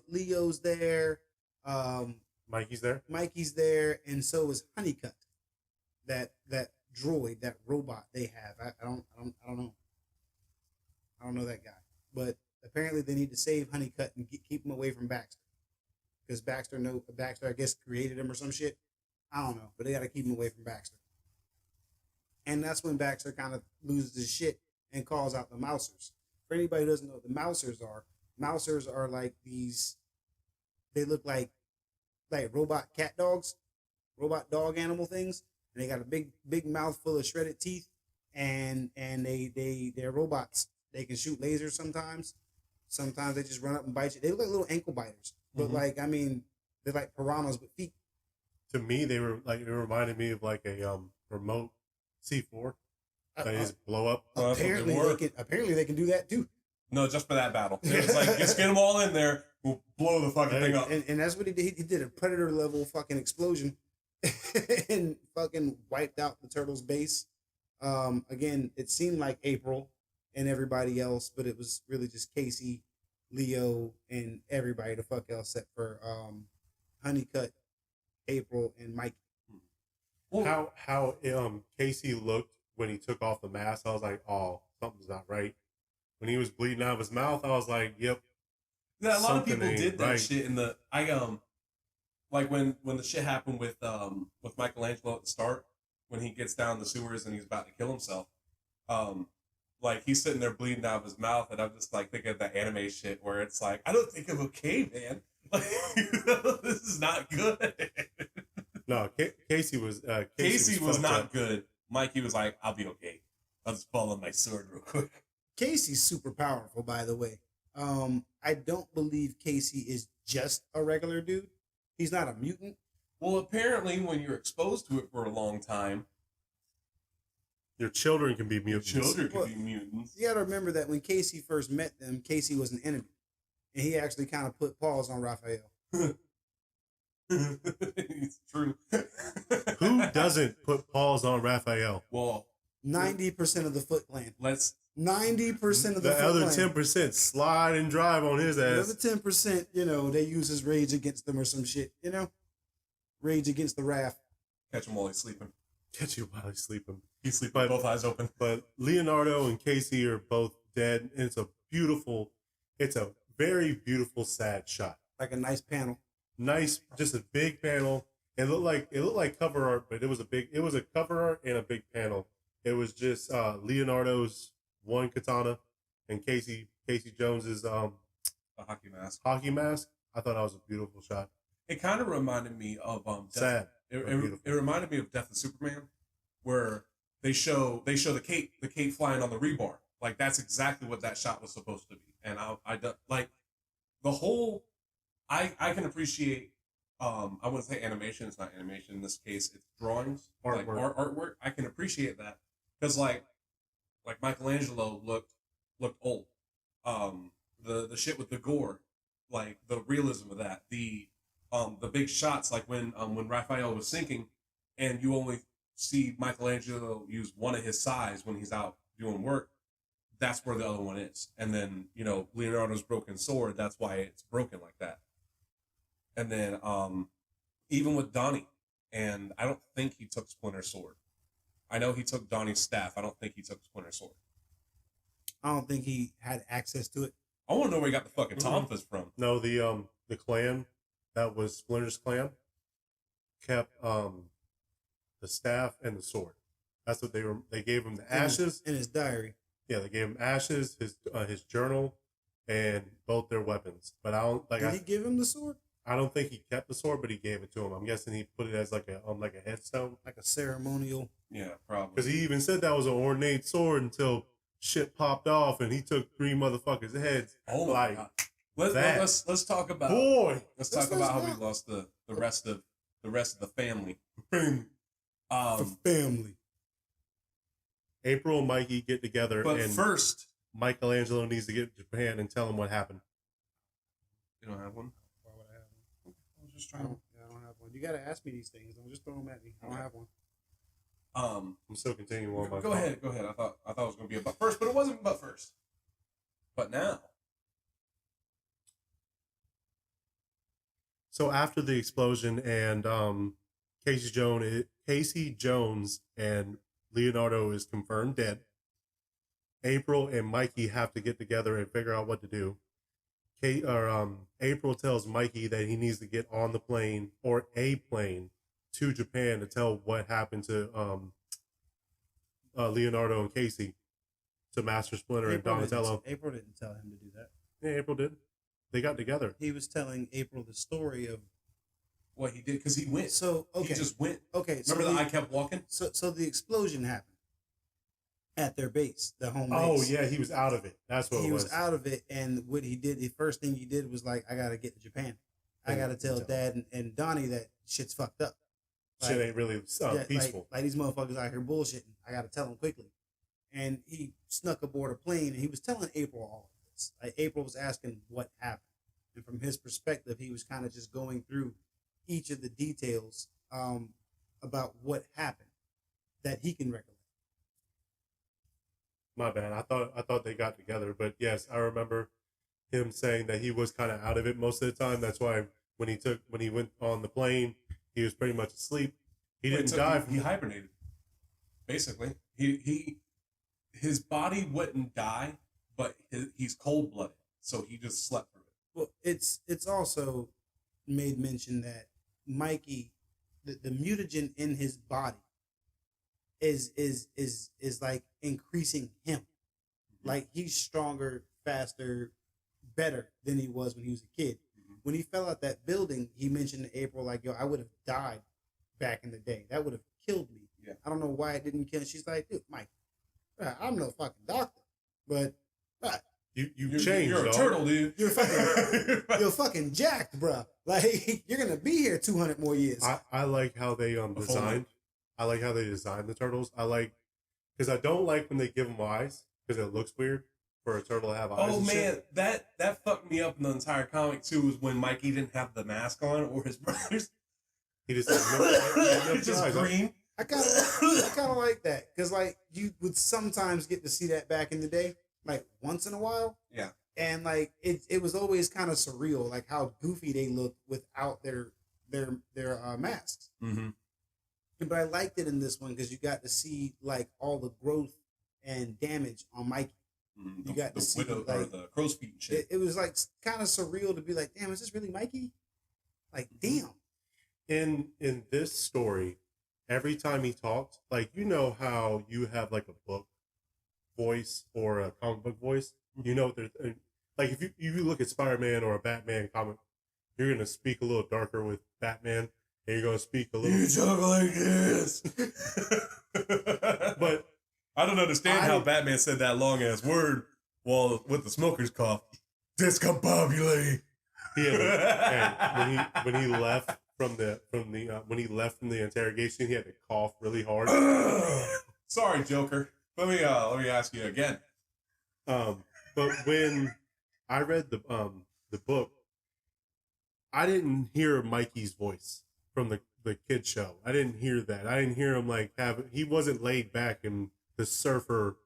Speaker 3: Leo's there.
Speaker 1: Mikey's there.
Speaker 3: Mikey's there, and so is Honeycutt. That droid, that robot they have. I don't know. I don't know that guy, but apparently they need to save Honeycutt and keep him away from Baxter, because Baxter I guess created him or some shit. I don't know, but they got to keep him away from Baxter. And that's when Baxter kind of loses his shit and calls out the Mousers. For anybody who doesn't know what the Mousers are like these, they look like robot cat dogs, robot dog animal things. And they got a big mouth full of shredded teeth, and they're robots. They can shoot lasers sometimes. Sometimes they just run up and bite you. They look like little ankle biters. But they're like piranhas with feet.
Speaker 1: To me, they reminded me of like a remote C4. They just blow up.
Speaker 3: Apparently they can do that too.
Speaker 2: No, just for that battle. It was like, just get them all in there, we'll blow the fucking thing up.
Speaker 3: And that's what he did. He did a Predator level fucking explosion and fucking wiped out the Turtles base. Again, it seemed like April and everybody else, but it was really just Casey, Leo, and everybody the fuck else except for Honeycutt, April, and Mike.
Speaker 1: How Casey looked when he took off the mask, I was like, oh, something's not right. When he was bleeding out of his mouth, I was like, yep.
Speaker 2: Yeah, a lot of people did that shit in the like when the shit happened with Michelangelo at the start, when he gets down the sewers and he's about to kill himself. Like he's sitting there bleeding out of his mouth, and I'm just like thinking of that anime shit where it's like, I don't think I'm okay, man. Like, this is not good.
Speaker 1: No, Casey was
Speaker 2: not good. Mikey was like, I'll be okay. I'll just fall on my sword real quick.
Speaker 3: Casey's super powerful, by the way. I don't believe Casey is just a regular dude. He's not a mutant.
Speaker 2: Well, apparently, when you're exposed to it for a long time,
Speaker 1: your children can be mutants.
Speaker 3: You got to remember that when Casey first met them, Casey was an enemy, and he actually kind of put paws on Raphael.
Speaker 2: It's true.
Speaker 1: Who doesn't put paws on Raphael?
Speaker 2: Well,
Speaker 3: 90% of the Foot Clan. 90% of
Speaker 1: the other 10% slide and drive on his ass.
Speaker 3: The other 10%, they use his rage against them or some shit, rage against the wrath.
Speaker 2: Catch him while he's sleeping.
Speaker 1: He's sleeping
Speaker 2: with both eyes open.
Speaker 1: But Leonardo and Casey are both dead, and it's a very beautiful, sad shot.
Speaker 3: Like a nice panel.
Speaker 1: Nice, just a big panel. It looked like cover art, but it was a cover art and a big panel. It was just Leonardo's one katana and Casey Jones's
Speaker 2: the hockey mask.
Speaker 1: I thought that was a beautiful shot.
Speaker 2: It kind of reminded me of
Speaker 1: sad.
Speaker 2: It reminded me of Death of Superman, where they show the cape flying on the rebar. Like that's exactly what that shot was supposed to be. And I like the whole. I can appreciate. I wouldn't say animation. It's not animation in this case. It's drawings,
Speaker 1: artwork.
Speaker 2: Like artwork. I can appreciate that because like Michelangelo looked old. The shit with the gore, like the realism of that. The big shots, like when Raphael was sinking, and you only see Michelangelo use one of his size when he's out doing work. that's where the other one is. And then, you know, Leonardo's broken sword, that's why it's broken like that. And then even with Donnie, and I don't think he took Splinter's sword. I know he took Donnie's staff. I don't think he took Splinter's sword.
Speaker 3: I don't think he had access to it.
Speaker 2: I want to know where he got the fucking Tonfas from.
Speaker 1: No, the clan that was Splinter's clan kept the staff and the sword. That's what they gave him, the ashes
Speaker 3: in his diary.
Speaker 1: Yeah, they gave him ashes, his journal, and both their weapons. But I don't like.
Speaker 3: Did he give him the sword?
Speaker 1: I don't think he kept the sword, but he gave it to him. I'm guessing he put it as like a headstone,
Speaker 3: like a ceremonial.
Speaker 2: Yeah, probably.
Speaker 1: Because he even said that was an ornate sword until shit popped off and he took 3 motherfuckers' heads.
Speaker 2: Oh my god! Let's talk about Let's talk about how we lost the rest of the family.
Speaker 3: The family.
Speaker 1: April and Mikey get together,
Speaker 2: but
Speaker 1: and
Speaker 2: first,
Speaker 1: Michelangelo needs to get to Japan and tell him what happened.
Speaker 2: You don't have one?
Speaker 3: Why would I have one? I was just trying. I don't have one. You gotta ask me these things. Don't just throw them at me. I don't have one.
Speaker 1: I'm still continuing on my.
Speaker 2: Go ahead. I thought it was gonna be about first, but it wasn't about first. But now.
Speaker 1: So after the explosion and Casey Jones and Leonardo is confirmed dead, April and Mikey have to get together and figure out what to do. April tells Mikey that he needs to get on the plane or a plane to Japan to tell what happened to Leonardo and Casey, to Master Splinter and Donatello.
Speaker 3: April didn't tell him to do that.
Speaker 1: Yeah, April did. They got together.
Speaker 3: He was telling April the story of
Speaker 2: what he did because he went.
Speaker 3: So okay,
Speaker 2: he just went.
Speaker 3: Okay,
Speaker 2: remember I kept walking.
Speaker 3: So the explosion happened at their base, the home base.
Speaker 1: Oh yeah, he was out of it. That's what
Speaker 3: he
Speaker 1: it was.
Speaker 3: was out of it, and what he did, the first thing he did was like, I gotta get to Japan. I gotta tell Dad and Donnie that shit's fucked up.
Speaker 1: Like, shit ain't really peaceful.
Speaker 3: Like these motherfuckers out here bullshitting. I gotta tell them quickly. And he snuck aboard a plane, and he was telling April all of this. Like April was asking what happened, and from his perspective, he was kind of just going through each of the details about what happened that he can recollect.
Speaker 1: My bad. I thought they got together, but yes, I remember him saying that he was kind of out of it most of the time. That's why when he went on the plane, he was pretty much asleep. He didn't die.
Speaker 2: He hibernated. Basically, his body wouldn't die, but he's cold blooded, so he just slept through it.
Speaker 3: Well, it's also made mention that Mikey, the mutagen in his body, is like increasing him. Mm-hmm. Like he's stronger, faster, better than he was when he was a kid. Mm-hmm. When he fell out that building, he mentioned to April, like, yo, I would have died back in the day. That would have killed me.
Speaker 2: Yeah.
Speaker 3: I don't know why it didn't kill him. She's like, dude, Mike, I'm no fucking doctor, but
Speaker 1: you've changed.
Speaker 2: You're a turtle, dude.
Speaker 3: You're fucking jacked, bro. Like you're gonna be here 200 more years.
Speaker 1: I like how they designed. I like how they designed the turtles. Because I don't like when they give them eyes because it looks weird for a turtle to have eyes.
Speaker 2: Oh man, that fucked me up in the entire comic too. Was when Mikey didn't have the mask on, or his brothers.
Speaker 1: He just had
Speaker 2: just green.
Speaker 3: I kind of like that because like you would sometimes get to see that back in the day, like once in a while.
Speaker 2: Yeah.
Speaker 3: And like it was always kind of surreal, like how goofy they looked without their masks.
Speaker 2: Mm-hmm.
Speaker 3: But I liked it in this one because you got to see like all the growth and damage on Mikey.
Speaker 2: Mm-hmm.
Speaker 3: You got to see
Speaker 2: widow,
Speaker 3: like
Speaker 2: or the crow's feet and shit.
Speaker 3: It was like kind of surreal to be like, damn, is this really Mikey? Like, damn.
Speaker 1: In this story, every time he talked, like you know how you have like a book voice or a comic book voice. You know, there's like if you look at Spider-Man or a Batman comic, you're gonna speak a little darker with Batman, and you're gonna speak a little.
Speaker 2: You talk like this.
Speaker 1: But
Speaker 2: I don't understand how Batman said that long ass word while with the smoker's cough. Discombobulate.
Speaker 1: Yeah, and when he left from the interrogation, he had to cough really hard.
Speaker 2: Sorry, Joker. Let me ask you again.
Speaker 1: But when I read the book, I didn't hear Mikey's voice from the kid show. I didn't hear that. I didn't hear him he wasn't laid back and the surfer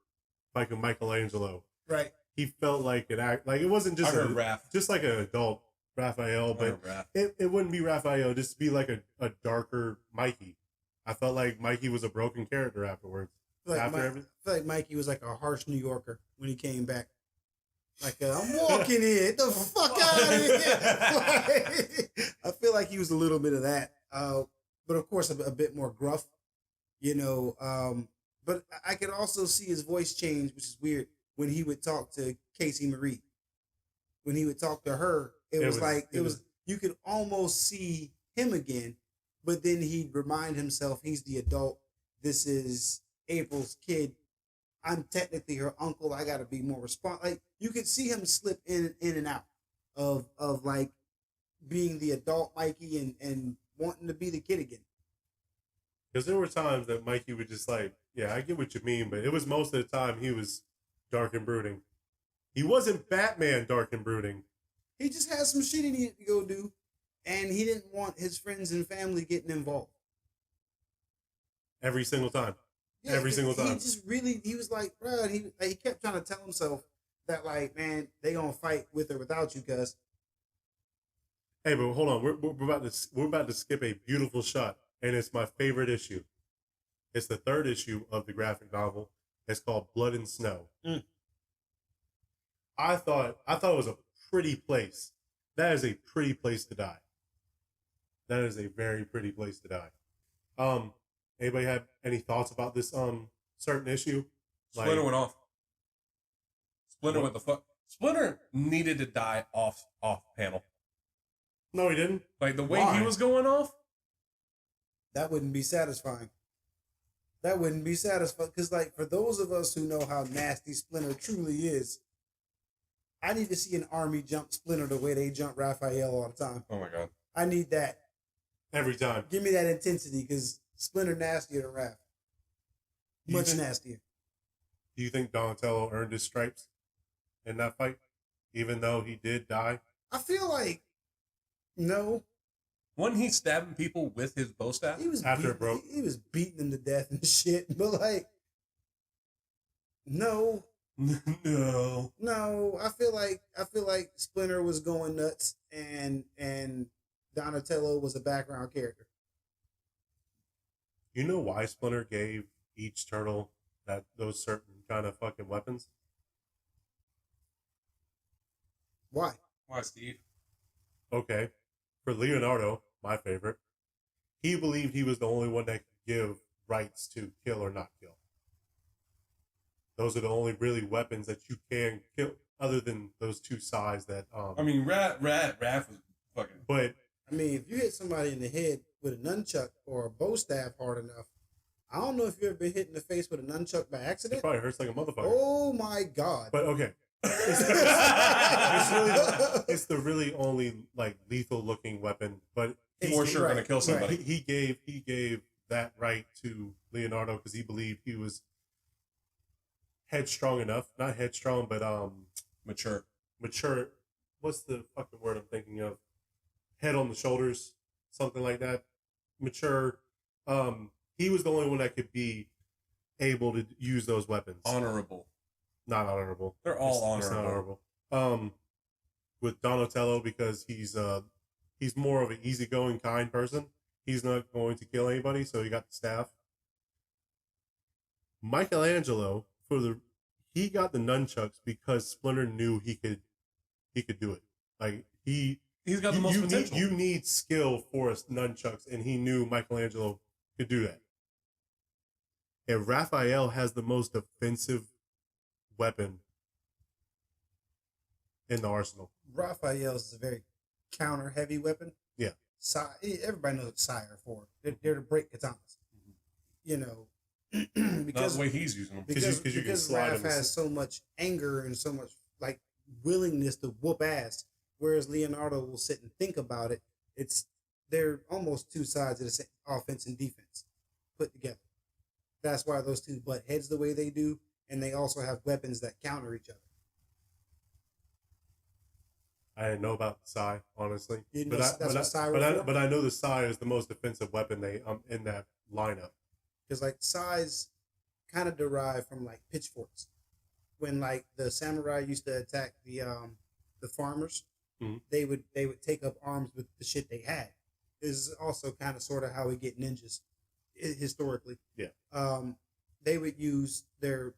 Speaker 1: like a Michelangelo.
Speaker 3: Right.
Speaker 1: He felt like an act, like it wasn't just
Speaker 2: I heard Raph.
Speaker 1: just like an adult Raphael, but it wouldn't be Raphael. Just be like a darker Mikey. I felt like Mikey was a broken character afterwards.
Speaker 3: I feel like Mikey was like a harsh New Yorker when he came back. Like, I'm walking in. Get the fuck out of here. I feel like he was a little bit of that. But of course, a bit more gruff, you know. But I could also see his voice change, which is weird, when he would talk to Casey Marie. When he would talk to her, it was you could almost see him again, but then he'd remind himself he's the adult. This is April's kid. I'm technically her uncle. I got to be more responsive. Like, you could see him slip in and out of like being the adult Mikey and wanting to be the kid again.
Speaker 1: Because there were times that Mikey would just like, yeah, I get what you mean, but it was most of the time he was dark and brooding. He wasn't Batman dark and brooding.
Speaker 3: He just had some shit he needed to go do, and he didn't want his friends and family getting involved.
Speaker 1: Every single time.
Speaker 3: Yeah,
Speaker 1: Every single time.
Speaker 3: He just really, he was like, bro, he kept trying to tell himself that, like, man, they gonna fight with or without you, cuz.
Speaker 1: Hey, but hold on, we're about to skip a beautiful shot, and it's my favorite issue. It's the third issue of the graphic novel. It's called Blood and Snow.
Speaker 3: Mm.
Speaker 1: I thought it was a pretty place. That is a pretty place to die. That is a very pretty place to die. Anybody have any thoughts about this certain issue?
Speaker 2: Splinter went off. Splinter went the fuck. Splinter needed to die off panel.
Speaker 1: No, he didn't.
Speaker 2: Like the way he was going off.
Speaker 3: That wouldn't be satisfying. That wouldn't be satisfying because, like, for those of us who know how nasty Splinter truly is, I need to see an army jump Splinter the way they jump Raphael all the time.
Speaker 2: Oh my god!
Speaker 3: I need that
Speaker 1: every time.
Speaker 3: Give me that intensity because Splinter nastier than Raph. Much nastier.
Speaker 1: Do you think Donatello earned his stripes in that fight, even though he did die?
Speaker 3: I feel like no.
Speaker 2: Wasn't he stabbing people with his bow staff?
Speaker 3: He was
Speaker 1: after it broke.
Speaker 3: He was beating them to death and shit. But like, no. No. I feel like Splinter was going nuts and Donatello was a background character.
Speaker 1: You know why Splinter gave each turtle those certain kind of fucking weapons?
Speaker 3: Why?
Speaker 2: Why, Steve?
Speaker 1: Okay. For Leonardo, my favorite, he believed he was the only one that could give rights to kill or not kill. Those are the only really weapons that you can kill, other than those two sides that.
Speaker 2: I mean, Raph was fucking.
Speaker 1: But
Speaker 3: I mean, if you hit somebody in the head with a nunchuck or a bow staff hard enough, I don't know if you've ever been hit in the face with a nunchuck by accident.
Speaker 1: It probably hurts like a motherfucker.
Speaker 3: Oh my god!
Speaker 1: But okay, it's the really only like lethal looking weapon. But
Speaker 2: for sure gonna kill somebody.
Speaker 1: Right. He gave that right to Leonardo because he believed he was headstrong enough. Not headstrong, but
Speaker 2: mature.
Speaker 1: What's the fucking word I'm thinking of? Head on the shoulders, something like that. Mature. He was the only one that could be able to use those weapons.
Speaker 2: Honorable.
Speaker 1: Not honorable.
Speaker 2: They're all honorable.
Speaker 1: It's not honorable. With Donatello, because he's more of an easygoing, kind person. He's not going to kill anybody, so he got the staff. Michelangelo, he got the nunchucks because Splinter knew he could do it. Like
Speaker 2: he's got the most potential.
Speaker 1: You need skill for nunchucks, and he knew Michelangelo could do that. And Raphael has the most offensive weapon in the arsenal.
Speaker 3: Raphael's is a very counter-heavy weapon.
Speaker 1: Yeah.
Speaker 3: Everybody knows what Sai are for. They're to break katanas. Mm-hmm. You know,
Speaker 2: because the way he's using them.
Speaker 3: Because Raph has so much anger and so much like willingness to whoop ass, whereas Leonardo will sit and think about it. They're almost two sides of the same offense and defense put together. That's why those two butt heads the way they do, and they also have weapons that counter each other.
Speaker 1: I didn't know about the Sai, honestly.
Speaker 3: But
Speaker 1: I know the Sai is the most offensive weapon they in that lineup.
Speaker 3: Because like Sai's kind of derived from like pitchforks. when like the samurai used to attack the farmers,
Speaker 1: Mhm.
Speaker 3: they would take up arms with the shit they had. This is also kind of sort of how we get ninjas historically.
Speaker 1: Yeah.
Speaker 3: They would use their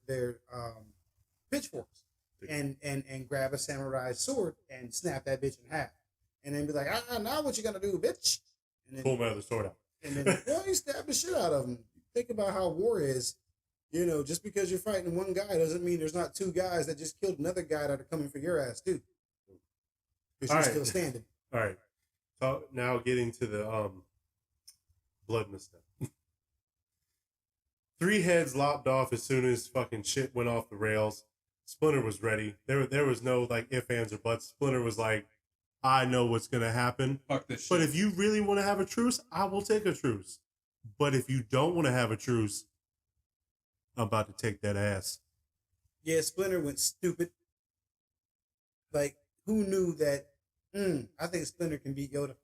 Speaker 3: pitchforks and grab a samurai sword and snap that bitch in half, and then be like, now what you gonna do, bitch? And then
Speaker 1: Pull my other sword out.
Speaker 3: and then well, you stab the shit out of them. Think about how war is. You know, just because you're fighting one guy doesn't mean there's not two guys that just killed another guy that are coming for your ass too. Because you're still standing.
Speaker 1: All right. So now getting to the blood and stuff. 3 heads lopped off as soon as fucking shit went off the rails. Splinter was ready. There was no like ifs, ands, or buts. Splinter was like, I know what's gonna happen.
Speaker 2: Fuck this shit.
Speaker 1: But if you really want to have a truce, I will take a truce. But if you don't want to have a truce, I'm about to take that ass.
Speaker 3: Yeah, Splinter went stupid. Like, who knew that? I think Splinter can beat Yoda.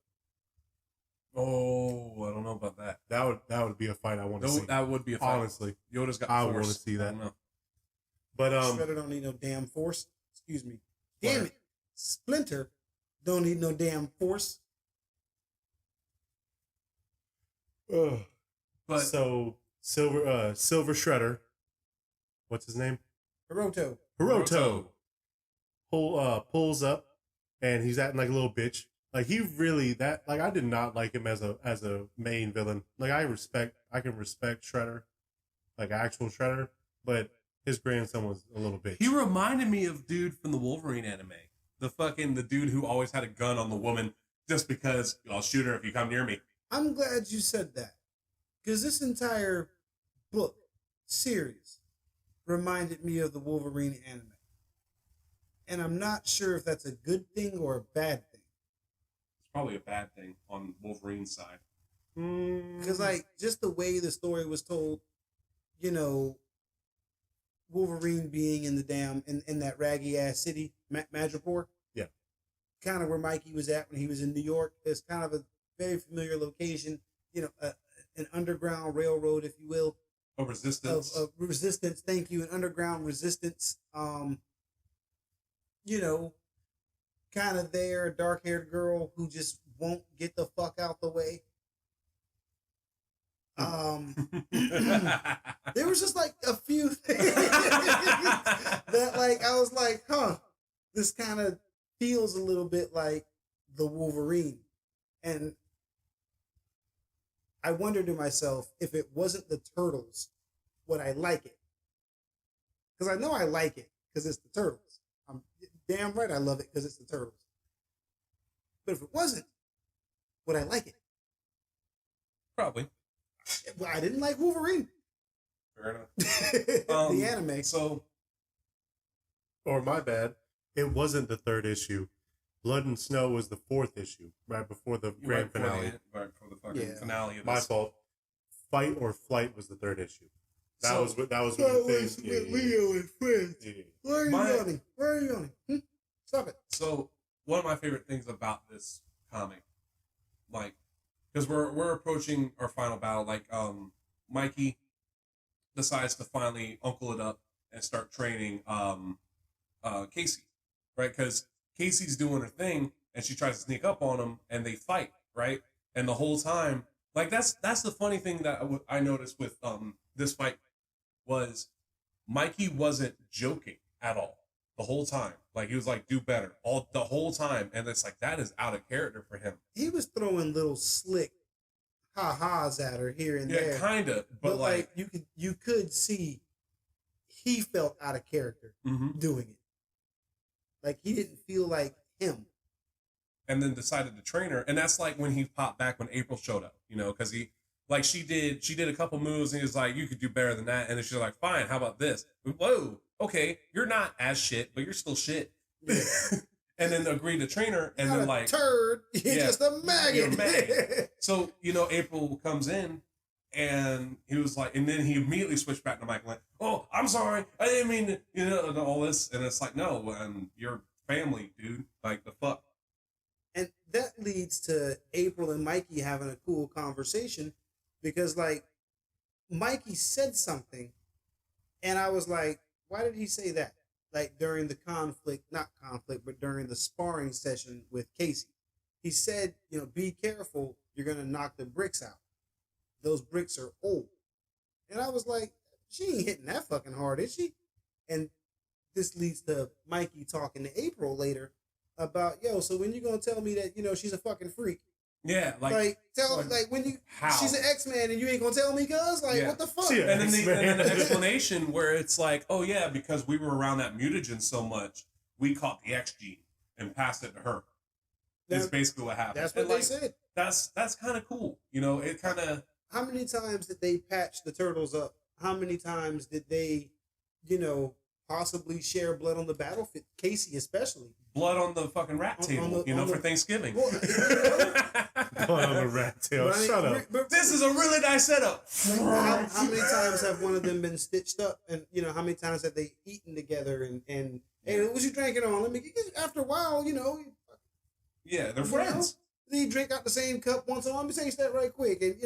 Speaker 2: Oh, I don't know about that.
Speaker 1: That would be a fight I want to see.
Speaker 2: That would be a fight.
Speaker 1: Honestly,
Speaker 2: Yoda's got
Speaker 1: I
Speaker 2: force.
Speaker 1: want to see
Speaker 2: I
Speaker 1: that.
Speaker 2: don't know.
Speaker 1: But
Speaker 3: Shredder don't need no damn force. Excuse me. Damn it. Splinter don't need no damn force.
Speaker 2: But
Speaker 1: so Silver Shredder, what's his name?
Speaker 3: Hiroto.
Speaker 1: Hiroto pulls up, and he's acting like a little bitch. Like he really I did not like him as a main villain. Like I can respect Shredder, like actual Shredder, but his grandson was a little bitch.
Speaker 2: he reminded me of dude from the Wolverine anime. The dude who always had a gun on the woman just because I'll shoot her if you come near me.
Speaker 3: I'm glad you said that. Because this entire book series reminded me of the Wolverine anime. And I'm not sure if that's a good thing or a bad thing.
Speaker 2: It's probably a bad thing on Wolverine's side.
Speaker 3: Because, like, just the way the story was told, you know, Wolverine being in the damn, in that raggy ass city, Madripoor.
Speaker 1: Yeah.
Speaker 3: Kind of where Mikey was at when he was in New York. It's kind of a very familiar location, you know, an underground railroad, if you will.
Speaker 2: A resistance.
Speaker 3: Of resistance, thank you, an underground resistance. You know, kind of there, a dark-haired girl who just won't get the fuck out the way. There was just like a few things that like I was like, this kind of feels a little bit like the Wolverine. And I wondered to myself, if it wasn't the Turtles, would I like it? Because I know I like it because it's the Turtles. I'm damn right I love it because it's the Turtles. But if it wasn't, would I like it?
Speaker 2: Probably.
Speaker 3: Well, I didn't like Wolverine.
Speaker 2: Fair enough.
Speaker 3: The anime.
Speaker 2: So,
Speaker 1: Or my bad, it wasn't the 3rd issue. Blood and Snow was the 4th issue, right before the grand finale.
Speaker 2: Right before the fucking finale of
Speaker 1: My
Speaker 2: this.
Speaker 1: fault. Fight or Flight was the 3rd issue. That was when the
Speaker 3: with
Speaker 1: thing.
Speaker 3: Leo and friends.
Speaker 1: Yeah.
Speaker 3: Why are you yawning? Why are you yawning? Stop it.
Speaker 2: So, one of my favorite things about this comic, like, because we're approaching our final battle, like, Mikey decides to finally uncle it up and start training Casey, right? Because Casey's doing her thing and she tries to sneak up on him and they fight, right? And the whole time, like that's the funny thing that I noticed with this fight was Mikey wasn't joking at all the whole time. Like he was like, do better the whole time, and it's like that is out of character for him.
Speaker 3: He was throwing little slick ha-has at her here and there.
Speaker 2: Yeah, kind of, but like
Speaker 3: you could see he felt out of character doing it. Like he didn't feel like him.
Speaker 2: And then decided to train her, and that's like when he popped back when April showed up, you know, because she did a couple moves and he was like, you could do better than that, and then she's like, fine, how about this? Whoa, okay, you're not as shit, but you're still shit. Yeah. And then agreed to train her, and
Speaker 3: you're
Speaker 2: then
Speaker 3: not
Speaker 2: like
Speaker 3: a turd, you're just a maggot.
Speaker 2: You're a maggot. So April comes in, and he was like, and then he immediately switched back to Mike and went, oh, I'm sorry, I didn't mean to, and all this, and it's like, no, you're family, dude, like the fuck.
Speaker 3: And that leads to April and Mikey having a cool conversation because, like, Mikey said something, and I was like, why did he say that? like during the but during the sparring session with Casey. He said, be careful, you're gonna knock the bricks out. Those bricks are old. And I was like, she ain't hitting that fucking hard, is she? And this leads to Mikey talking to April later about, so when you gonna tell me that, she's a fucking freak?
Speaker 2: Yeah,
Speaker 3: when you
Speaker 2: how?
Speaker 3: She's an X-Man and you ain't gonna tell me, cuz? What the fuck?
Speaker 2: And then the explanation where it's like, oh yeah, because we were around that mutagen so much, we caught the X gene and passed it to her. That's basically what happened.
Speaker 3: That's what they said.
Speaker 2: That's kind of cool. It kind of.
Speaker 3: How many times did they patch the turtles up? How many times did they, possibly share blood on the battlefield? Casey especially.
Speaker 2: Blood on the fucking rat table, for Thanksgiving. Well,
Speaker 1: blood on the rat tail. Shut up.
Speaker 2: This is a really nice setup.
Speaker 3: How many times have one of them been stitched up? And, how many times have they eaten together? And hey, what you drinking on? Let me get, after a while,
Speaker 2: Yeah, they're friends.
Speaker 3: They drink out the same cup once in a while. Let me taste that right quick. And,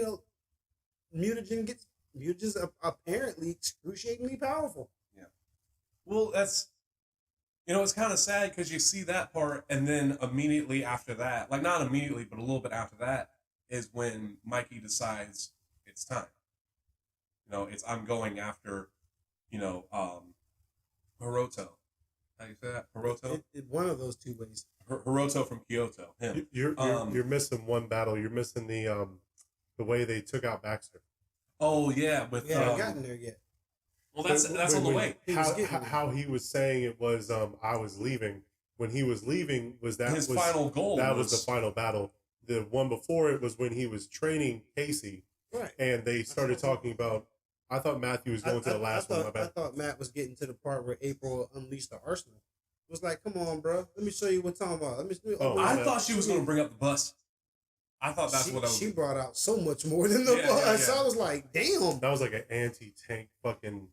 Speaker 3: mutagen's apparently excruciatingly powerful.
Speaker 2: Yeah. Well, that's, it's kind of sad because you see that part, and then immediately after that, like not immediately, but a little bit after that, is when Mikey decides it's time. I'm going after, Hiroto. How do you say that? Hiroto?
Speaker 3: One of those two ways.
Speaker 2: Hiroto from Kyoto. Him.
Speaker 1: You're missing one battle. You're missing the way they took out Baxter.
Speaker 2: Oh yeah,
Speaker 3: I haven't gotten there yet.
Speaker 2: Well, that's on the way.
Speaker 1: How he was saying it was, I was leaving. When he was leaving, his
Speaker 2: final goal.
Speaker 1: That was the final battle. The one before it was when he was training Casey,
Speaker 3: right?
Speaker 1: And they started talking about. I thought Matthew was going to the last one.
Speaker 3: I thought Matt was getting to the part where April unleashed the arsenal. It was like, come on, bro. Let me show you what I'm talking about.
Speaker 2: I thought she was going to bring up the bus. I thought that's what I was.
Speaker 3: She brought out so much more than the bus. Yeah. So I was like, damn.
Speaker 1: That was like an anti-tank fucking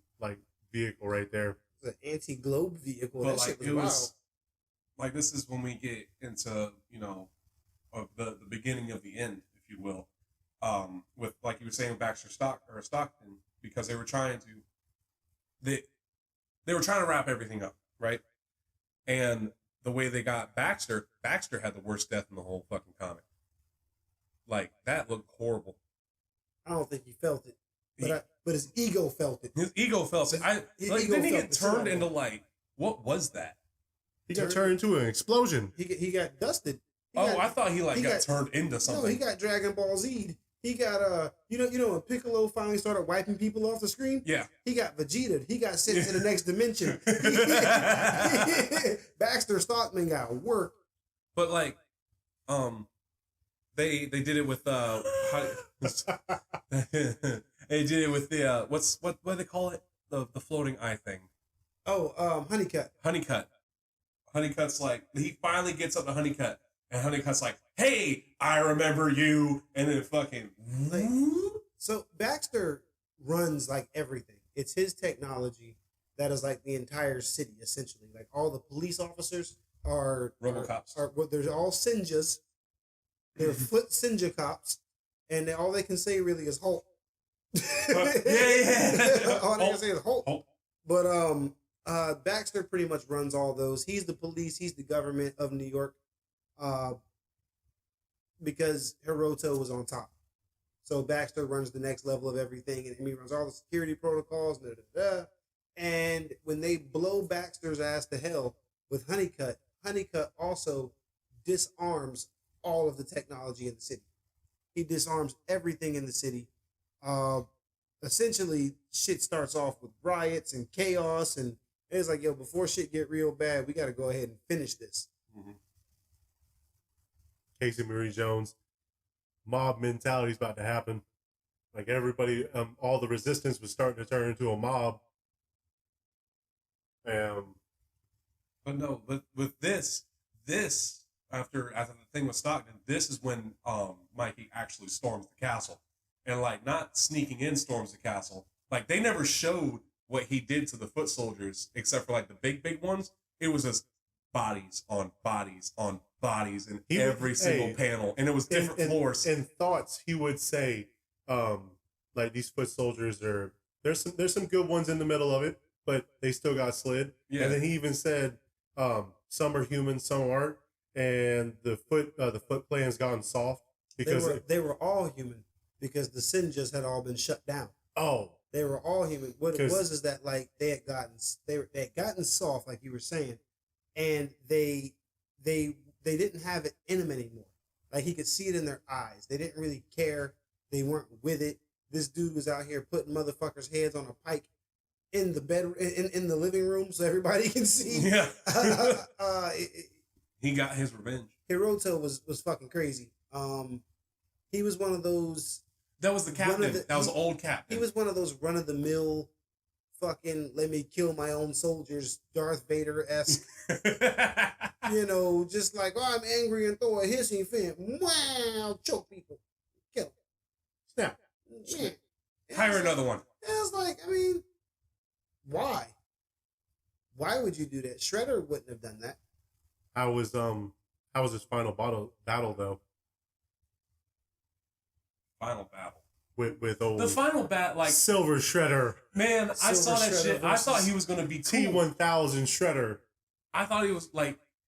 Speaker 1: vehicle right there.
Speaker 3: It's an anti-globe vehicle.
Speaker 2: But
Speaker 3: that shit was wild.
Speaker 2: Like, this is when we get into the beginning of the end, if you will, with, like you were saying, Baxter Stockton, because they were trying to wrap everything up, right? And the way they got Baxter had the worst death in the whole fucking comic. Like, that looked horrible.
Speaker 3: I don't think he felt it, but his ego felt it.
Speaker 2: His ego felt it. Didn't he get turned into what was that?
Speaker 1: He got turned into an explosion.
Speaker 3: He got dusted.
Speaker 2: I thought he got turned into something.
Speaker 3: No, he got Dragon Ball Z. He got when Piccolo finally started wiping people off the screen.
Speaker 2: Yeah,
Speaker 3: he got Vegeta. He got sent to the next dimension. Baxter Stockman got work.
Speaker 2: But they did it with they did it with the what do they call it, the floating eye thing?
Speaker 3: Honeycut.
Speaker 2: Honeycut's like, he finally gets up to Honeycut, and Honeycut's like, hey, I remember you, and then fucking
Speaker 3: so Baxter runs everything. It's his technology that is the entire city essentially. All the police officers are
Speaker 2: RoboCops.
Speaker 3: They're all Sinjas. They're foot Sinja cops, and all they can say really is Hulk.
Speaker 2: Yeah.
Speaker 3: All they can say is Hulk. But Baxter pretty much runs all those. He's the police. He's the government of New York. Because Hiroto was on top. So Baxter runs the next level of everything, and he runs all the security protocols. And when they blow Baxter's ass to hell with Honeycut, Honeycut also disarms all of the technology in the city. He disarms everything in the city. Essentially, shit starts off with riots and chaos, and it's like, before shit get real bad, we got to go ahead and finish this.
Speaker 2: Mm-hmm.
Speaker 1: Casey Marie Jones, mob mentality is about to happen. Everybody, all the resistance was starting to turn into a mob.
Speaker 2: But no, with this after the thing with Stockton, this is when Mikey actually storms the castle, and not sneaking in storms the castle. They never showed what he did to the foot soldiers, except for the big ones. It was just bodies on bodies on bodies in every single panel, and it was different floors.
Speaker 1: In thoughts, he would say, these foot soldiers there's some good ones in the middle of it, but they still got slid.
Speaker 2: Yeah.
Speaker 1: And then he even said, some are human, some aren't, and the foot plan's gotten soft because
Speaker 3: they were all human because the Sinjas had all been shut down.
Speaker 1: oh,
Speaker 3: They were all human. What it was is that like they had gotten soft, like you were saying, and they didn't have it in them anymore. Like he could see it in their eyes. They didn't really care. They weren't with it. This dude was out here putting motherfuckers' heads on a pike in the bed in the living room so everybody can see.
Speaker 2: Yeah. He got his revenge.
Speaker 3: Hiroto was fucking crazy. He was one of those.
Speaker 2: That was the captain. That was the old captain.
Speaker 3: He was one of those run of the mill, fucking let me kill my own soldiers, Darth Vader-esque. Just like, oh, I'm angry and throw a hissing fit. Wow, choke people, kill.
Speaker 1: snap.
Speaker 3: Yeah.
Speaker 2: Hire another one.
Speaker 3: It was like, I mean, why? Why would you do that? Shredder wouldn't have done that.
Speaker 1: How was his final battle though?
Speaker 2: Final battle.
Speaker 1: With old
Speaker 2: The final battle, like
Speaker 1: Silver Shredder.
Speaker 2: Man, I saw that
Speaker 3: Shredder
Speaker 2: shit. I thought he was gonna be cool.
Speaker 1: T1000 Shredder.
Speaker 2: I thought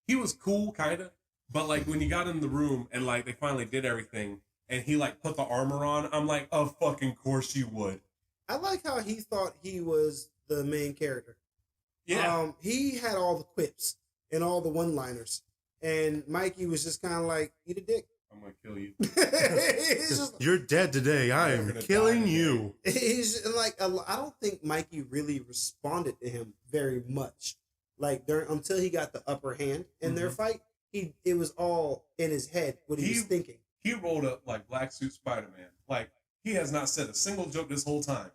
Speaker 2: he was cool, kinda. But like when you got in the room and like they finally did everything and he like put the armor on, I'm like, of fucking course you would.
Speaker 3: I like how he thought he was the main character.
Speaker 2: Yeah.
Speaker 3: He had all the quips and all the one-liners, and Mikey was just kind of like, "Eat a dick."
Speaker 2: I'm gonna kill you.
Speaker 1: You're dead today. I am killing you.
Speaker 3: He's like, I don't think Mikey really responded to him very much. Like until he got the upper hand in their fight, it was all in his head what he was thinking.
Speaker 2: He rolled up like Black Suit Spider-Man. Like he has not said a single joke this whole time.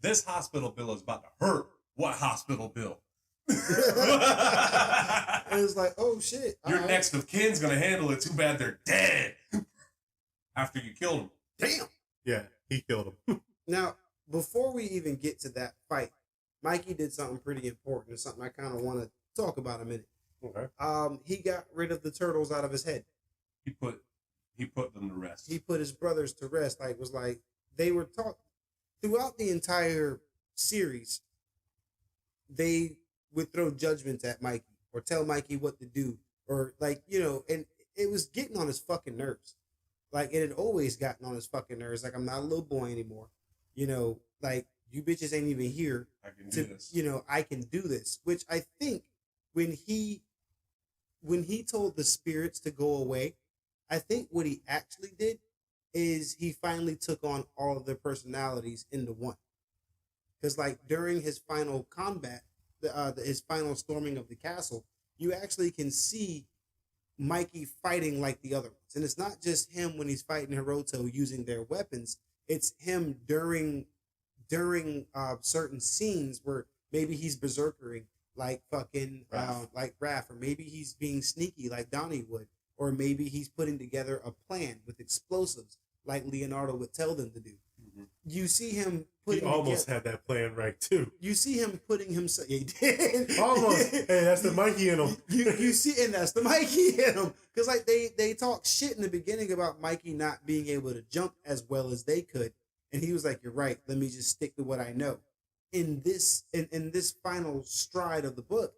Speaker 2: This hospital bill is about to hurt. What hospital bill?
Speaker 3: It was like, oh shit.
Speaker 2: Your next of kin's gonna handle it. Too bad they're dead. After you killed them.
Speaker 3: Damn.
Speaker 1: Yeah, he killed him.
Speaker 3: Now, before we even get to that fight, Mikey did something pretty important and something I kind of want to talk about a minute.
Speaker 1: Okay.
Speaker 3: He got rid of the turtles out of his head.
Speaker 2: He put them to rest.
Speaker 3: He put his brothers to rest. They were taught throughout the entire series. They would throw judgments at Mikey or tell Mikey what to do or and it was getting on his fucking nerves. Like it had always gotten on his fucking nerves. Like I'm not a little boy anymore. Like you bitches ain't even here.
Speaker 2: I can do this.
Speaker 3: I can do this. Which I think when he told the spirits to go away, I think what he actually did is he finally took on all of their personalities into one. Because like during his final combat, his final storming of the castle, you actually can see Mikey fighting like the other ones. And it's not just him when he's fighting Hiroto using their weapons. It's him during certain scenes where maybe he's berserkering like fucking like Raph, or maybe he's being sneaky like Donnie would, or maybe he's putting together a plan with explosives like Leonardo would tell them to do. Mm-hmm. You see him putting.
Speaker 1: He almost had that plan right too.
Speaker 3: You see him putting himself. Yeah, he did.
Speaker 1: Almost. Hey, that's the Mikey in him.
Speaker 3: you see, and that's the Mikey in him. Because like they talk shit in the beginning about Mikey not being able to jump as well as they could, and he was like, "You're right. Let me just stick to what I know." In this final stride of the book,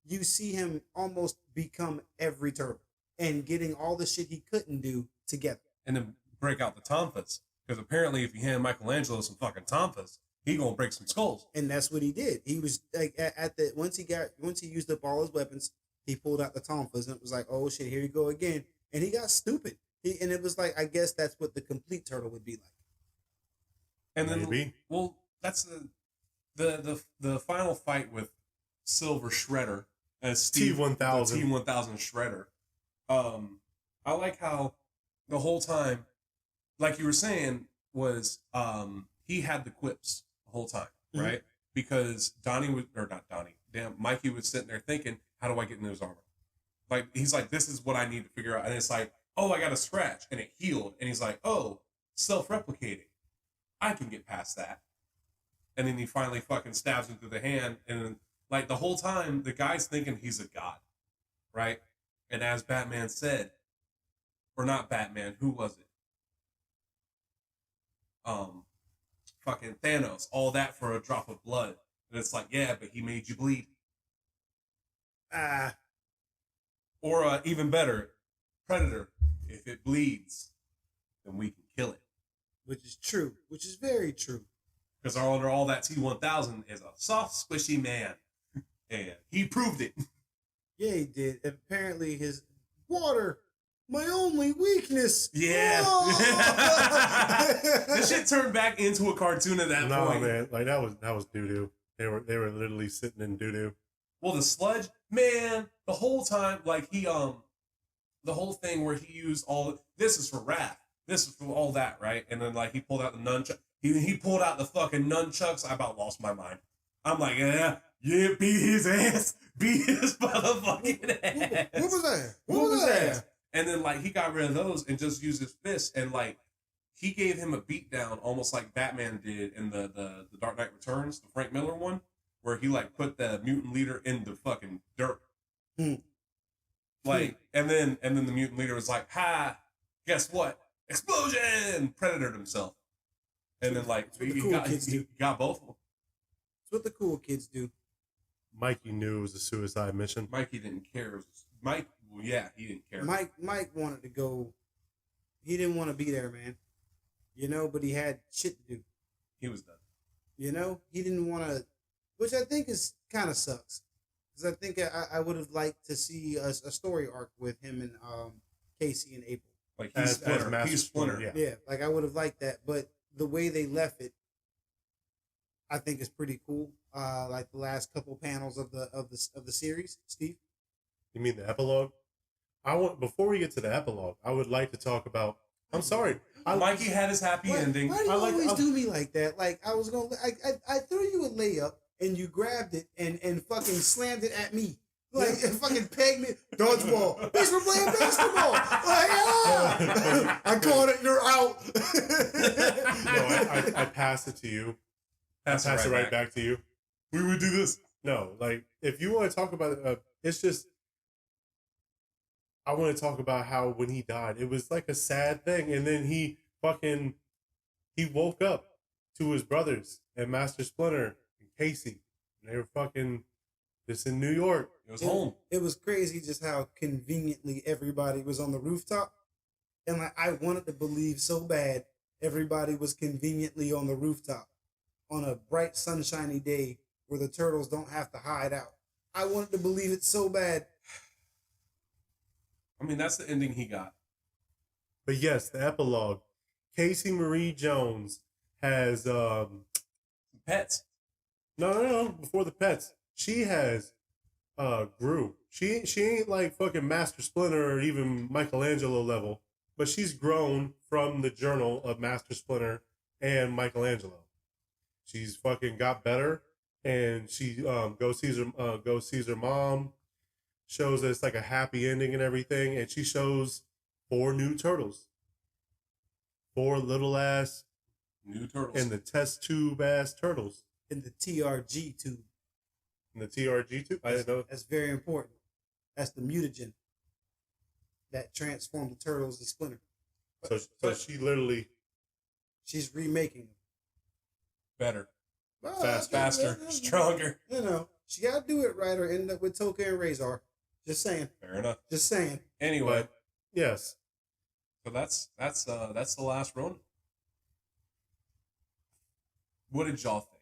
Speaker 3: you see him almost become every turtle and getting all the shit he couldn't do together.
Speaker 2: And then break out the tonfas. Because apparently if you hand Michelangelo some fucking tonfas, he gonna break some skulls.
Speaker 3: And that's what he did. He was like once he used up all his weapons, he pulled out the tonfas and it was like, oh shit, here you go again. And he got stupid. And it was like, I guess that's what the complete turtle would be like.
Speaker 2: And then that's the final fight with Silver Shredder as Steve
Speaker 1: T1000.
Speaker 2: T1000 Shredder. I like how the whole time, like you were saying, was he had the quips the whole time, right? Because Mikey was sitting there thinking, how do I get in his armor? Like he's like, this is what I need to figure out. And it's like, oh, I got a scratch and it healed. And he's like, oh, self-replicating. I can get past that. And then he finally fucking stabs him through the hand. And like the whole time, the guy's thinking he's a god, right? And as Batman said, or not Batman, who was it? Fucking Thanos, all that for a drop of blood. And it's like, yeah, but he made you bleed.
Speaker 3: Ah,
Speaker 2: Or even better, Predator. If it bleeds, then we can kill it.
Speaker 3: which is true, which is very true.
Speaker 2: Because under all that T-1000 is a soft, squishy man. And he proved it.
Speaker 3: Yeah, he did. Apparently, his water, my only weakness.
Speaker 2: Yeah.
Speaker 3: Oh!
Speaker 2: This shit turned back into a cartoon at that
Speaker 1: No,
Speaker 2: point.
Speaker 1: man, like that was doo doo. They were literally sitting in doo doo.
Speaker 2: Well, the sludge, man, the whole time, like the whole thing where he used this is for wrath, this is for all that, right? And then like he pulled out the nunchuck, he pulled out the fucking nunchucks. I about lost my mind. I'm like, yeah, beat his ass, beat his motherfucking ass.
Speaker 3: What was that?
Speaker 2: Whoop his ass. And then like he got rid of those and just used his fists, and like he gave him a beat down almost like Batman did in the Dark Knight Returns, the Frank Miller one, where he like put the mutant leader in the fucking dirt. Like, and then the mutant leader was like, "Ha! Guess what? Explosion!" Predatored himself, and then like he got both of them.
Speaker 3: It's what the cool kids do.
Speaker 1: Mikey knew it was a suicide mission.
Speaker 2: Mikey didn't care. He didn't care.
Speaker 3: Mike wanted to go. He didn't want to be there, man. You know, but he had shit to do.
Speaker 2: He was done.
Speaker 3: You know, he didn't want to, which I think is kind of sucks. Because I think I would have liked to see a story arc with him and Casey and April.
Speaker 2: Like he's Splinter.
Speaker 3: Yeah, like I would have liked that, but the way they left it, I think is pretty cool. Like the last couple panels of the series, Steve.
Speaker 1: You mean the epilogue? Before we get to the epilogue, I would like to talk about. I'm sorry,
Speaker 2: Mikey had his happy ending.
Speaker 3: Why do you always do me like that? Like I was gonna, I threw you a layup and you grabbed it and fucking slammed it at me. Like it fucking pegged me. Dodgeball. Bitch, we're playing basketball. Like, ah! I caught it. You're out.
Speaker 1: No, I pass it to you. Pass it right back to you.
Speaker 2: We would do this.
Speaker 1: No, like if you want to talk about it, it's just. I want to talk about how when he died, it was like a sad thing, and then he woke up to his brothers and Master Splinter and Casey, and they were fucking just in New York.
Speaker 2: It was home.
Speaker 3: It was crazy just how conveniently everybody was on the rooftop, and like I wanted to believe so bad everybody was conveniently on the rooftop on a bright sunshiny day where the turtles don't have to hide out. I wanted to believe it so bad.
Speaker 2: I mean, that's the ending he got.
Speaker 1: But yes, the epilogue. Casey Marie Jones has
Speaker 2: pets.
Speaker 1: No. Before the pets, she has grew. She ain't like fucking Master Splinter or even Michelangelo level, but she's grown from the journal of Master Splinter and Michelangelo. She's fucking got better, and she goes sees her mom. Shows that it's like a happy ending and everything, and she shows 4 new turtles. 4 little ass
Speaker 2: new turtles.
Speaker 1: And the test tube ass turtles.
Speaker 3: In the TRG tube.
Speaker 1: In the TRG tube? I didn't know.
Speaker 3: That's very important. That's the mutagen that transformed the turtles to Splinter.
Speaker 1: So she literally...
Speaker 3: She's remaking them.
Speaker 2: Better.
Speaker 3: Well,
Speaker 2: faster, stronger.
Speaker 3: You know, she got to do it right or end up with Toka and Razor. Just saying.
Speaker 2: Fair enough.
Speaker 3: Just saying.
Speaker 2: Anyway.
Speaker 1: But, yes.
Speaker 2: So that's the Last Ronin. What did y'all think?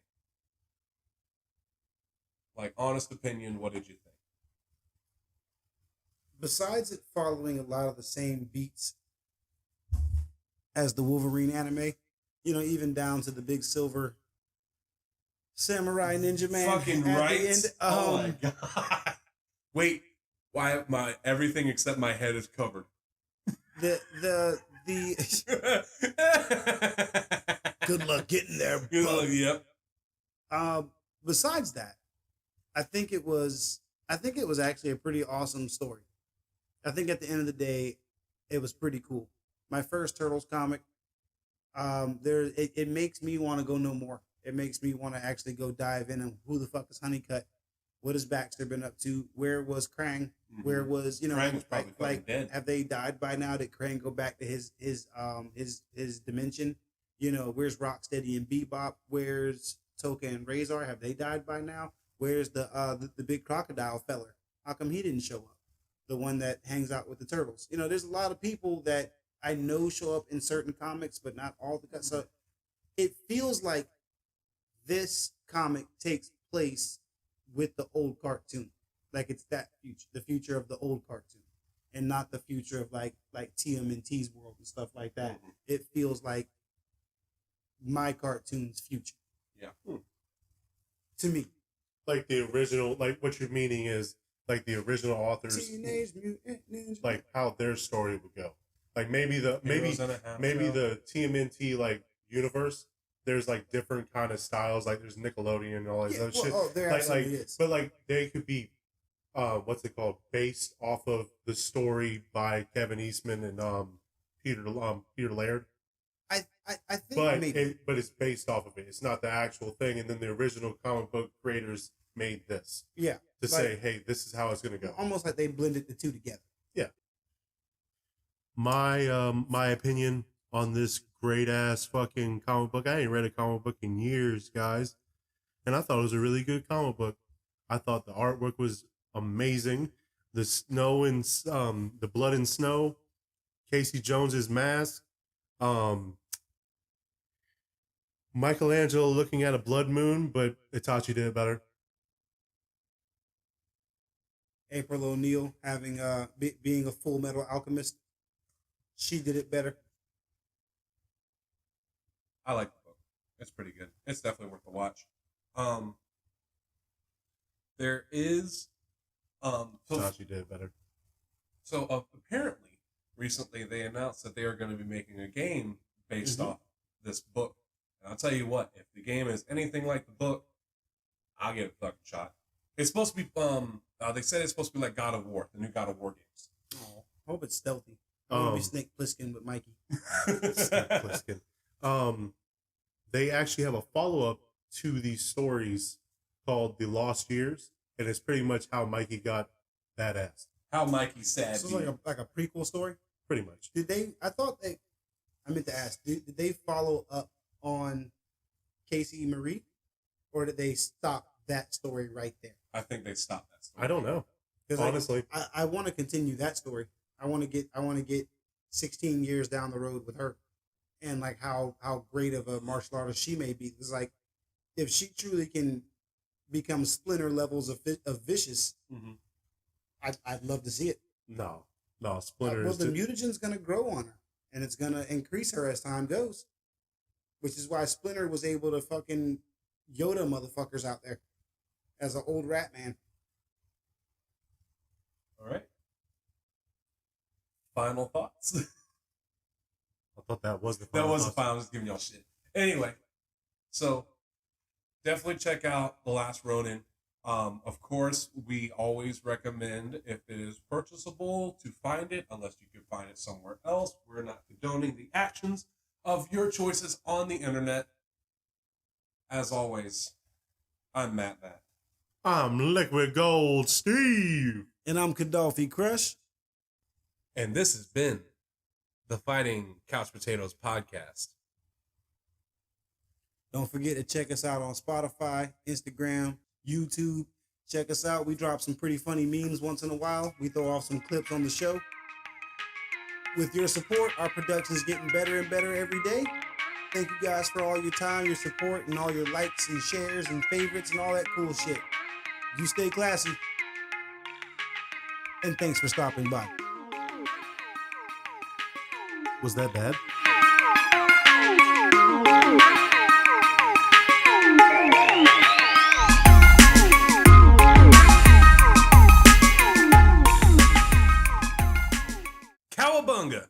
Speaker 2: Like, honest opinion, what did you think?
Speaker 3: Besides it following a lot of the same beats as the Wolverine anime, you know, even down to the big silver samurai ninja man.
Speaker 2: Fucking
Speaker 3: at
Speaker 2: right.
Speaker 3: The end,
Speaker 2: oh my god. Wait, why my everything except my head is covered?
Speaker 3: The good luck getting there.
Speaker 2: Good luck, yep.
Speaker 3: Besides that, I think it was actually a pretty awesome story. I think at the end of the day, it was pretty cool. My first Turtles comic. It makes me want to go know more. It makes me want to actually go dive in and who the fuck is Honeycutt? What has Baxter been up to? Where was Krang? Mm-hmm. Where was, you know,
Speaker 2: Krang was probably dead.
Speaker 3: Have they died by now? Did Krang go back to his dimension? You know, where's Rocksteady and Bebop? Where's Toka and Razor? Have they died by now? Where's the big crocodile feller? How come he didn't show up? The one that hangs out with the turtles. You know, there's a lot of people that I know show up in certain comics, but not all the. So it feels like this comic takes place with the old cartoon, like it's that future, the future of the old cartoon, and not the future of like TMNT's world and stuff like that.
Speaker 2: Mhm.
Speaker 3: It feels like my cartoon's future.
Speaker 2: Yeah.
Speaker 3: To me,
Speaker 1: Like the original, like what you're meaning is like the original authors,
Speaker 3: Teenage Mutant Ninja.
Speaker 1: like how their story would go. Like maybe the maybe
Speaker 2: Heroes in a Half
Speaker 1: maybe
Speaker 2: Shell.
Speaker 1: the TMNT like universe. There's like different kind of styles. Like there's Nickelodeon and all that other shit.
Speaker 3: There
Speaker 1: Like
Speaker 3: absolutely is.
Speaker 1: but like they could be, what's it called? Based off of the story by Kevin Eastman and Peter Laird.
Speaker 3: I think
Speaker 1: But
Speaker 3: maybe.
Speaker 1: but it's based off of it. It's not the actual thing. And then the original comic book creators made this
Speaker 3: Yeah,
Speaker 1: to say, hey, this is how it's gonna go.
Speaker 3: almost like they blended the two together.
Speaker 1: My opinion on this great ass fucking comic book. I ain't read a comic book in years, guys, and I thought it was a really good comic book. I thought the artwork was amazing. The snow and the blood and snow, Casey Jones's mask, Michelangelo looking at a blood moon, but Itachi did it better.
Speaker 3: April O'Neil having being a Full Metal Alchemist, she did it better.
Speaker 2: I like the book. It's pretty good. It's definitely worth the watch. There is
Speaker 1: Itachi did it better.
Speaker 2: So apparently, recently they announced that they are going to be making a game based off this book. And I'll tell you what, if the game is anything like the book, I'll give it a fucking shot. It's supposed to be, they said it's supposed to be like God of War, the new God of War games.
Speaker 3: Oh, I hope it's stealthy. I want to be Snake Plissken with Mikey.
Speaker 1: Plissken. They actually have a follow-up to these stories called The Lost Years, and it's pretty much how Mikey got badass.
Speaker 2: How Mikey sad.
Speaker 3: So it's like a prequel story.
Speaker 1: Pretty much.
Speaker 3: Did they? I meant to ask. Did they follow up on Casey Marie, or did they stop that story right there?
Speaker 2: I think they stopped that story.
Speaker 1: I don't know. Honestly,
Speaker 3: I want to continue that story. I want to get 16 years down the road with her, and like how great of a martial artist she may be. It's like if she truly can become Splinter levels of vicious, I'd love to see it.
Speaker 1: no, Splinter.
Speaker 3: Well, the mutagen's gonna grow on her, and it's gonna increase her as time goes, which is why Splinter was able to fucking Yoda motherfuckers out there as an old rat man.
Speaker 2: All right. Final thoughts?
Speaker 1: I thought that was the
Speaker 2: That
Speaker 1: final.
Speaker 2: was the final. I was just giving y'all shit. Anyway, so definitely check out The Last Ronin. Of course, we always recommend, if it is purchasable, to find it, unless you can find it somewhere else. We're not condoning the actions of your choices on the internet. As always, I'm MattMatt.
Speaker 1: I'm Liquid Gold Steve.
Speaker 3: And I'm Kadawfi Crush.
Speaker 2: And this has been the Fighting Couch Potatoes podcast.
Speaker 3: Don't forget to check us out on Spotify, Instagram, YouTube. Check us out. We drop some pretty funny memes once in a while. We throw off some clips on the show. With your support, our production is getting better and better every day. Thank you guys for all your time, your support, and all your likes and shares and favorites and all that cool shit. You stay classy. And thanks for stopping by.
Speaker 1: Was that bad?
Speaker 2: Cowabunga!